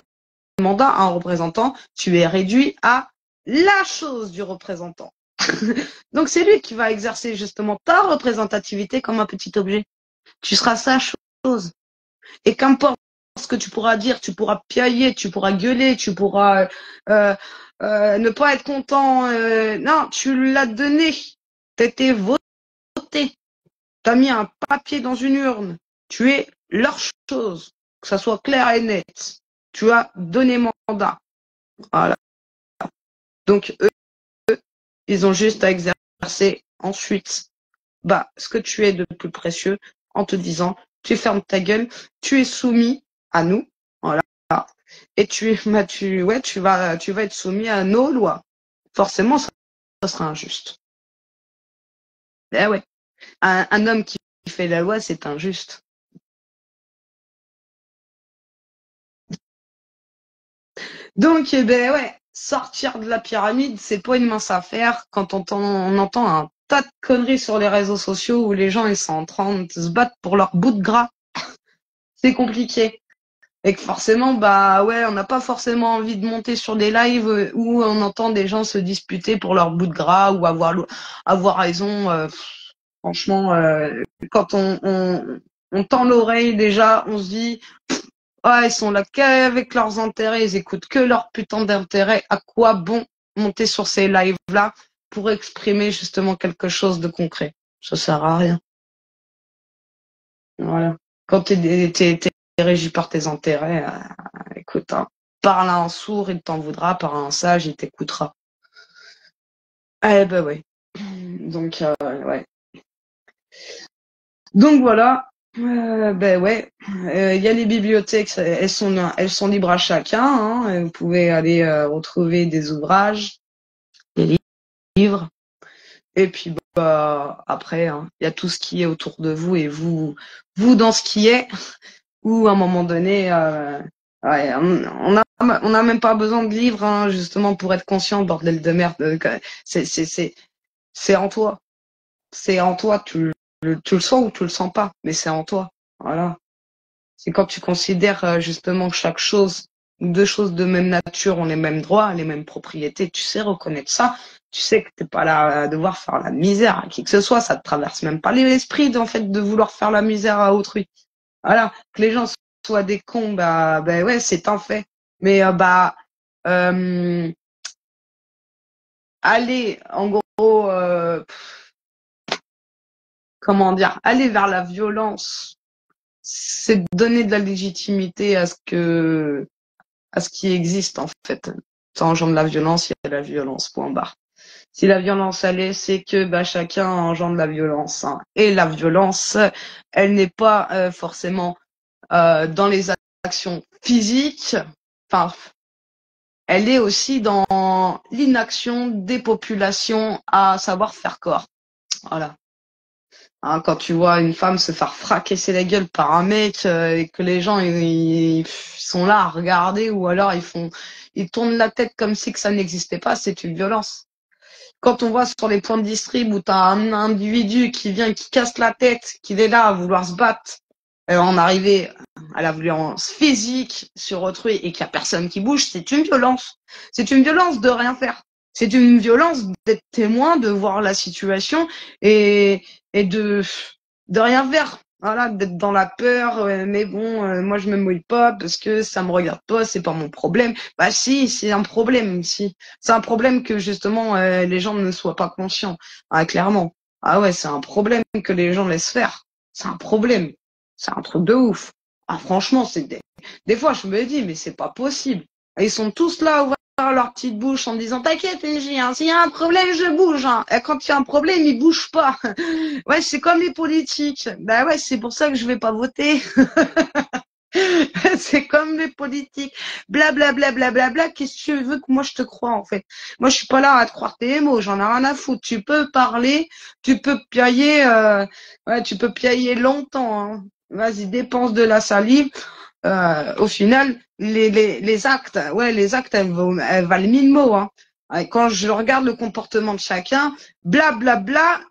mandat à un représentant, tu es réduit à la chose du représentant. Donc c'est lui qui va exercer justement ta représentativité comme un petit objet. Tu seras sa chose. Et qu'importe ce que tu pourras dire, tu pourras piailler, tu pourras gueuler, tu pourras ne pas être content. Non, tu l'as donné. T'étais voté. T'as mis un papier dans une urne. Tu es leur chose. Que ça soit clair et net. Tu as donné mandat. Voilà. Donc eux, ils ont juste à exercer ensuite bah, ce que tu es de plus précieux en te disant, tu fermes ta gueule, tu es soumis à nous. Voilà. Et tu vas être soumis à nos lois. Forcément, ça sera injuste. Eh ouais. Un homme qui fait la loi, c'est injuste. Donc, eh ben ouais, sortir de la pyramide, c'est pas une mince affaire quand on entend un tas de conneries sur les réseaux sociaux où les gens ils sont en train de se battre pour leur bout de gras. C'est compliqué. Et que forcément, bah ouais, on n'a pas forcément envie de monter sur des lives où on entend des gens se disputer pour leur bout de gras ou avoir raison. Franchement, quand on tend l'oreille déjà, on se dit, ils sont là qu'avec leurs intérêts, ils écoutent que leur putain d'intérêt. À quoi bon monter sur ces lives-là pour exprimer justement quelque chose de concret? Ça sert à rien. Voilà. Quand t'es régi par tes intérêts, écoute, hein, parle à un sourd, il t'en voudra, parle à un sage, il t'écoutera. Eh ben ouais. Donc, ouais. Donc voilà. Ben ouais. Il y a les bibliothèques, elles sont libres à chacun. Hein. Vous pouvez aller retrouver des ouvrages, des livres. Et puis bah après, hein, il y a tout ce qui est autour de vous et vous dans ce qui est. Ou à un moment donné, ouais, on a même pas besoin de livres hein, justement pour être conscient, bordel de merde. C'est en toi, c'est en toi. Tu le sens ou tu le sens pas, mais c'est en toi. Voilà. C'est quand tu considères justement que chaque chose, deux choses de même nature ont les mêmes droits, les mêmes propriétés. Tu sais reconnaître ça. Tu sais que t'es pas là à devoir faire la misère à qui que ce soit. Ça te traverse même pas l'esprit en fait de vouloir faire la misère à autrui. Voilà, que les gens soient des cons, bah ouais, c'est un fait. Mais euh, aller, en gros, comment dire, aller vers la violence, c'est donner de la légitimité à ce qui existe en fait. Ça engendre la violence, il y a la violence, point barre. Si la violence elle est, c'est que bah, chacun engendre la violence. Hein. Et la violence, elle n'est pas forcément dans les actions physiques. Enfin, elle est aussi dans l'inaction des populations à savoir faire corps. Voilà. Hein, quand tu vois une femme se faire fracasser la gueule par un mec et que les gens ils sont là à regarder ou alors ils tournent la tête comme si que ça n'existait pas, c'est une violence. Quand on voit sur les points de distrib où t'as un individu qui vient, qui casse la tête, qui est là à vouloir se battre, en arriver à la violence physique sur autrui et qu'il n'y a personne qui bouge, c'est une violence. C'est une violence de rien faire. C'est une violence d'être témoin, de voir la situation et, et de rien faire. Voilà, d'être dans la peur, mais bon, moi je me mouille pas parce que ça me regarde pas, c'est pas mon problème. Bah si, c'est un problème, si. C'est un problème que justement les gens ne soient pas conscients. Ah, clairement. Ah ouais, c'est un problème que les gens laissent faire. C'est un problème. C'est un truc de ouf. Ah franchement, des fois je me dis mais c'est pas possible. Et ils sont tous là à ouvrir leur petite bouche en disant t'inquiète NJ, hein, s'il y a un problème je bouge. Hein. Et quand il y a un problème ils bougent pas. Ouais, c'est comme les politiques. Bah ouais, c'est pour ça que je vais pas voter. C'est comme les politiques. Blablabla, blablabla. Qu'est-ce que tu veux que moi je te croie, en fait? Moi, je suis pas là à te croire tes mots. J'en ai rien à foutre. Tu peux parler, tu peux piailler, ouais, tu peux piailler longtemps, hein. Vas-y, dépense de la salive. Au final, les actes, ouais, les actes, elles valent 1000 mots, hein. Ouais, quand je regarde le comportement de chacun, blablabla,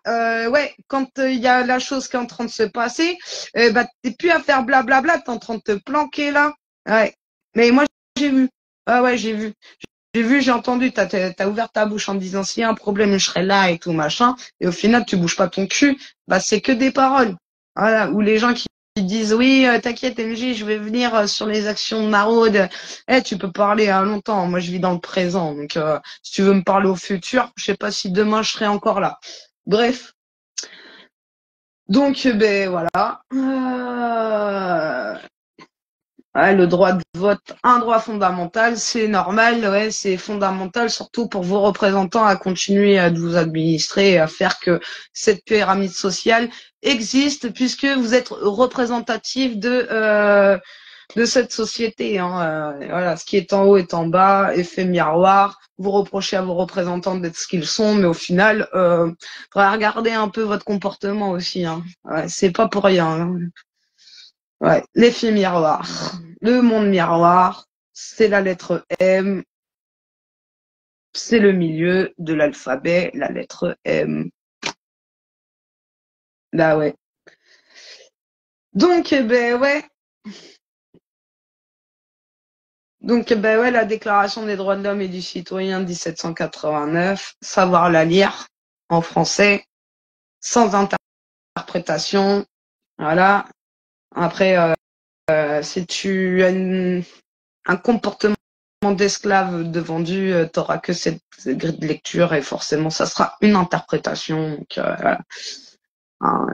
ouais, quand il y a la chose qui est en train de se passer, bah t'es plus à faire blablabla, t'es en train de te planquer là. Ouais. Mais moi j'ai vu. Ah ouais, j'ai vu. J'ai vu, j'ai entendu, t'as ouvert ta bouche en disant s'il y a un problème, je serai là et tout machin. Et au final, tu bouges pas ton cul. Bah c'est que des paroles. Voilà. Ou les gens qui disent oui, t'inquiète MJ, je vais venir sur les actions de maraude. Tu peux parler à longtemps. Moi, je vis dans le présent. Donc, si tu veux me parler au futur, je sais pas si demain je serai encore là. Bref. Donc, ben voilà. Ouais, le droit de vote, un droit fondamental, c'est normal, ouais, c'est fondamental, surtout pour vos représentants à continuer à vous administrer et à faire que cette pyramide sociale existe, puisque vous êtes représentatif de cette société. Hein. Voilà, ce qui est en haut est en bas, effet miroir. Vous reprochez à vos représentants d'être ce qu'ils sont, mais au final, faudrait regarder un peu votre comportement aussi. Hein. Ouais, c'est pas pour rien. Hein. Ouais, l'effet miroir. Le monde miroir, c'est la lettre M, c'est le milieu de l'alphabet, la lettre M. Là, ouais. Donc, ben ouais. Donc, ben ouais, la Déclaration des droits de l'homme et du citoyen de 1789, savoir la lire en français, sans interprétation. Voilà. Après, si tu as un comportement d'esclave de vendu, t'auras que cette grille de lecture et forcément, ça sera une interprétation. Donc, voilà. Hein,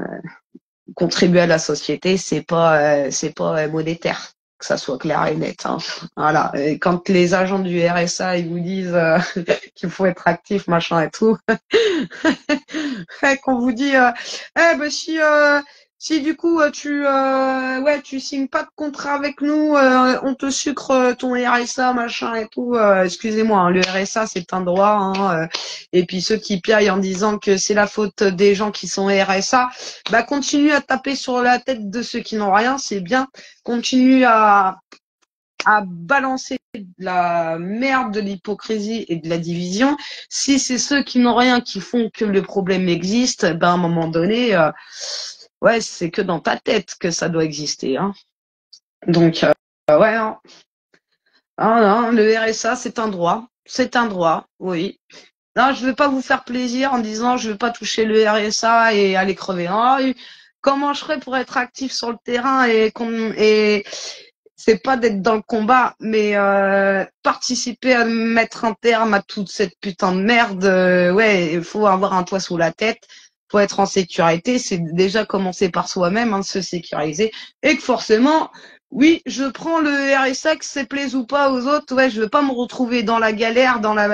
contribuer à la société, c'est pas monétaire, que ça soit clair et net. Hein. Voilà. Et quand les agents du RSA ils vous disent qu'il faut être actif, machin et tout, qu'on vous dit, ben si du coup tu signes pas de contrat avec nous, on te sucre ton RSA, machin et tout. Excusez-moi, hein, le RSA c'est un droit. Hein, et puis ceux qui piaillent en disant que c'est la faute des gens qui sont RSA, bah continue à taper sur la tête de ceux qui n'ont rien, c'est bien. Continue à balancer de la merde, de l'hypocrisie et de la division. Si c'est ceux qui n'ont rien qui font que le problème existe, ben à un moment donné, ouais, c'est que dans ta tête que ça doit exister. Hein. Donc, ouais, hein. Ah, non, le RSA, c'est un droit. C'est un droit, oui. Non, je ne vais pas vous faire plaisir en disant je ne vais pas toucher le RSA et aller crever. Ah, comment je ferais pour être actif sur le terrain et c'est pas d'être dans le combat, mais participer à mettre un terme à toute cette putain de merde. Ouais, il faut avoir un toit sous la tête, faut être en sécurité. C'est déjà commencer par soi-même, hein, se sécuriser, et que forcément, Oui, je prends le RSA, que c'est plaise ou pas aux autres. Ouais, je veux pas me retrouver dans la galère, dans la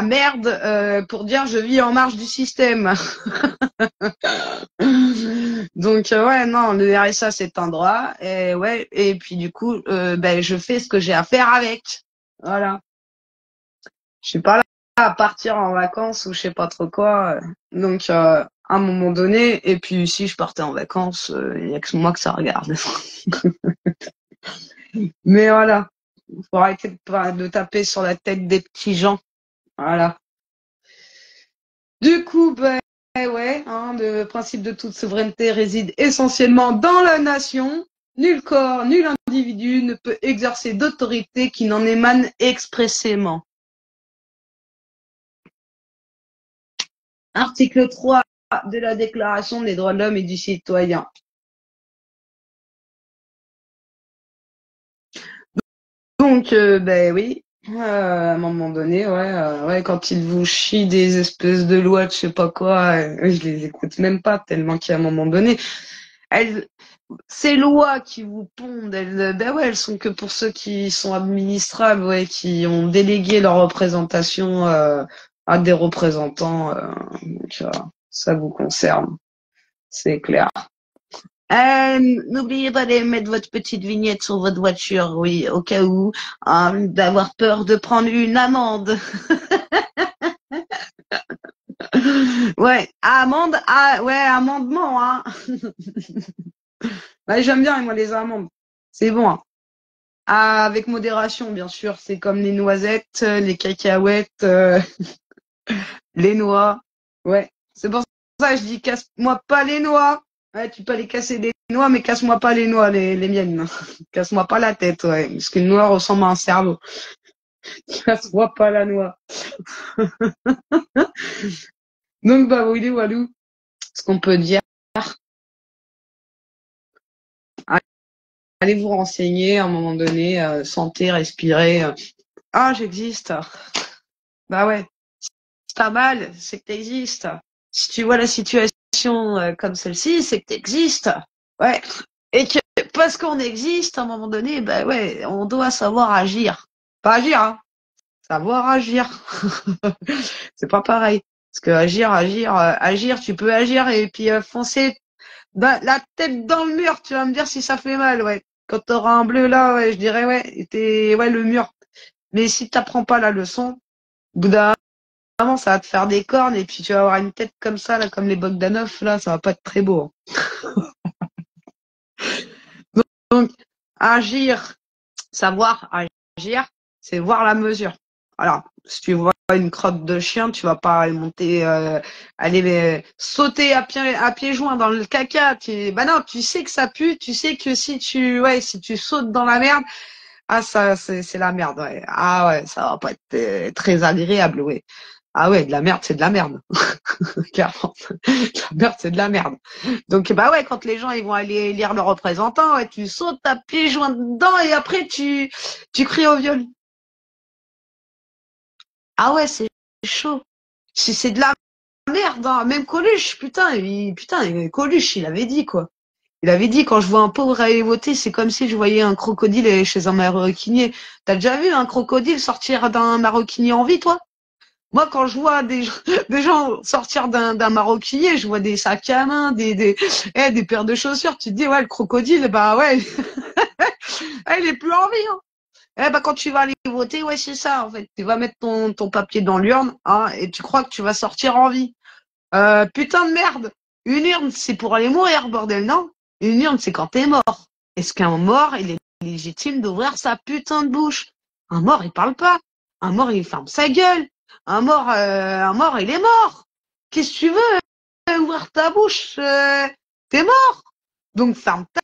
merde, pour dire je vis en marge du système. Donc ouais, non, le RSA c'est un droit. Et ouais, et puis du coup, ben je fais ce que j'ai à faire avec. Voilà. Je suis pas là à partir en vacances ou je sais pas trop quoi. Donc à un moment donné, et puis si je partais en vacances, il y a que moi que ça regarde. Mais voilà. Faut arrêter de taper sur la tête des petits gens. Voilà. Du coup, ben ouais, hein, le principe de toute souveraineté réside essentiellement dans la nation. Nul corps, nul individu ne peut exercer d'autorité qui n'en émane expressément. Article 3 de la Déclaration des droits de l'homme et du citoyen. Donc, ben oui, à un moment donné, ouais, quand ils vous chient des espèces de lois, de je sais pas quoi, je les écoute même pas tellement qu'à un moment donné, elles, ces lois qui vous pondent, ben ouais, elles sont que pour ceux qui sont administrables, ouais, qui ont délégué leur représentation à des représentants, donc ça vous concerne, c'est clair. N'oubliez pas de mettre votre petite vignette sur votre voiture, oui, au cas où, d'avoir peur de prendre une amende. Ouais, amende, ouais, amendement, hein. Ouais, j'aime bien, moi, les amendes. C'est bon, hein. Ah, avec modération, bien sûr. C'est comme les noisettes, les cacahuètes, les noix. Ouais, c'est pour ça que je dis casse-moi pas les noix. Ouais, tu peux aller casser des noix, mais casse-moi pas les noix, les miennes. Casse-moi pas la tête, ouais. Parce qu'une noix ressemble à un cerveau. Casse-moi pas la noix. Donc, bah, oui, Walou, ce qu'on peut dire, allez vous renseigner à un moment donné, santé, respirer. Ah, j'existe. Bah ouais, c'est pas mal, c'est que t'existes. Si tu vois la situation comme celle-ci, c'est que t'existes. Ouais. Et que parce qu'on existe, à un moment donné, bah ouais, on doit savoir agir. Pas agir, hein. Savoir agir. C'est pas pareil. Parce que agir, tu peux agir et puis foncer la tête dans le mur, tu vas me dire si ça fait mal, ouais. Quand t'auras un bleu là, ouais, je dirais ouais, ouais, le mur. Mais si t'apprends pas la leçon, au bout d'un moment, ça va te faire des cornes et puis tu vas avoir une tête comme ça, là, comme les Bogdanov, là, ça va pas être très beau. Donc, agir, savoir agir, c'est voir la mesure. Alors, si tu vois une crotte de chien, tu vas pas aller monter, aller sauter à pieds joints dans le caca. Bah non, tu sais que ça pue, tu sais que si tu sautes dans la merde, ah ça, c'est la merde, ouais. Ah ouais, ça va pas être très agréable, ouais. Ah ouais, de la merde, c'est de la merde. Clairement. De la merde, c'est de la merde. Donc, bah ouais, quand les gens ils vont aller lire leurs représentants, ouais, tu sautes à pieds joints dedans et après tu cries au viol. Ah ouais, c'est chaud. C'est de la merde, hein. Même Coluche, Coluche, il avait dit quoi. Il avait dit quand je vois un pauvre aller voter, c'est comme si je voyais un crocodile chez un maroquinier. T'as déjà vu un crocodile sortir d'un maroquinier en vie, toi? Moi, quand je vois des gens sortir d'un maroquinier, je vois des sacs à main, des paires de chaussures. Tu te dis, ouais, le crocodile, bah ouais, il est plus en vie, hein. Eh ben, quand tu vas aller voter, ouais, c'est ça, en fait. Tu vas mettre ton papier dans l'urne, hein, et tu crois que tu vas sortir en vie. Putain de merde. Une urne, c'est pour aller mourir, bordel, non? Une urne, c'est quand t'es mort. Est-ce qu'un mort, il est légitime d'ouvrir sa putain de bouche? Un mort, il parle pas. Un mort, il ferme sa gueule. Un mort, il est mort. Qu'est-ce que tu veux? Ouvrir ta bouche, t'es mort. Donc ferme ta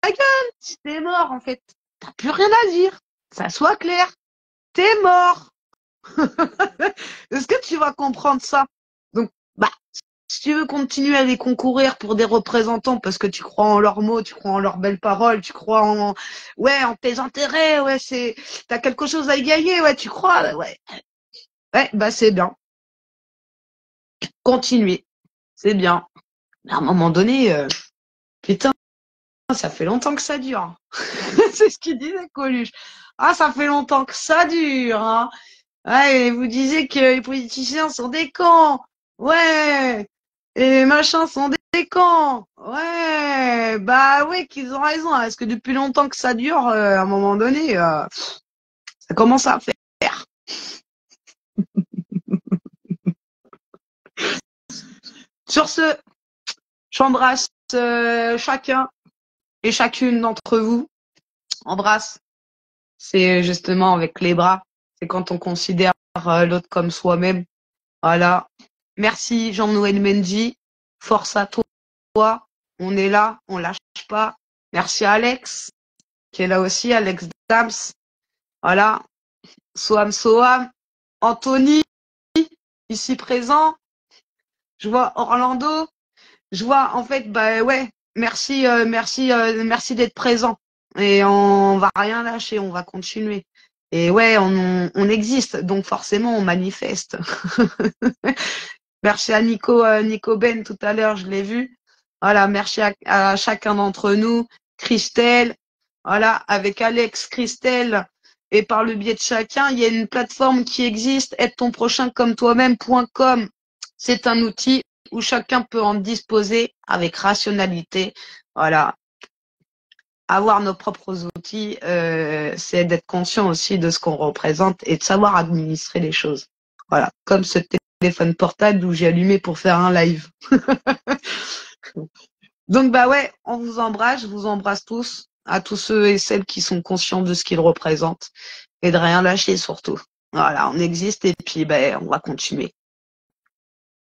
gueule si t'es mort, en fait. T'as plus rien à dire. Ça soit clair. T'es mort. Est-ce que tu vas comprendre ça? Donc, bah, si tu veux continuer à les concourir pour des représentants parce que tu crois en leurs mots, tu crois en leurs belles paroles, tu crois en tes intérêts, ouais, t'as quelque chose à y gagner, ouais, tu crois, ouais, bah, c'est bien. Continuez. C'est bien. Mais à un moment donné, putain, ça fait longtemps que ça dure. C'est ce qu'il disait, Coluche. Ah, ça fait longtemps que ça dure, hein. Ouais, et vous disiez que les politiciens sont des cons. Ouais. Et les machins sont des cons. Ouais. Bah oui, qu'ils ont raison. Parce que depuis longtemps que ça dure, à un moment donné, ça commence à faire. Sur ce, j'embrasse chacun et chacune d'entre vous. Embrasse. C'est justement avec les bras. C'est quand on considère l'autre comme soi-même. Voilà. Merci Jean-Noël Mendy. Force à toi. On est là, on lâche pas. Merci à Alex, qui est là aussi, Alex Dams. Voilà. Soham. Anthony, ici présent. Je vois Orlando. Je vois, en fait, bah ouais, merci d'être présent. Et on va rien lâcher, on va continuer. Et ouais, on existe, donc forcément on manifeste. Merci à Nico Ben tout à l'heure, je l'ai vu. Voilà, merci à chacun d'entre nous. Christelle, voilà, avec Alex, Christelle, et par le biais de chacun, il y a une plateforme qui existe, aide-ton-prochain-comme-toi-même.com. C'est un outil où chacun peut en disposer avec rationalité. Voilà. Avoir nos propres outils, c'est d'être conscient aussi de ce qu'on représente et de savoir administrer les choses. Voilà. Comme ce téléphone portable où j'ai allumé pour faire un live. Donc, bah ouais, on vous embrasse, je vous embrasse tous, à tous ceux et celles qui sont conscients de ce qu'ils représentent et de rien lâcher surtout. Voilà, on existe et puis, ben, on va continuer.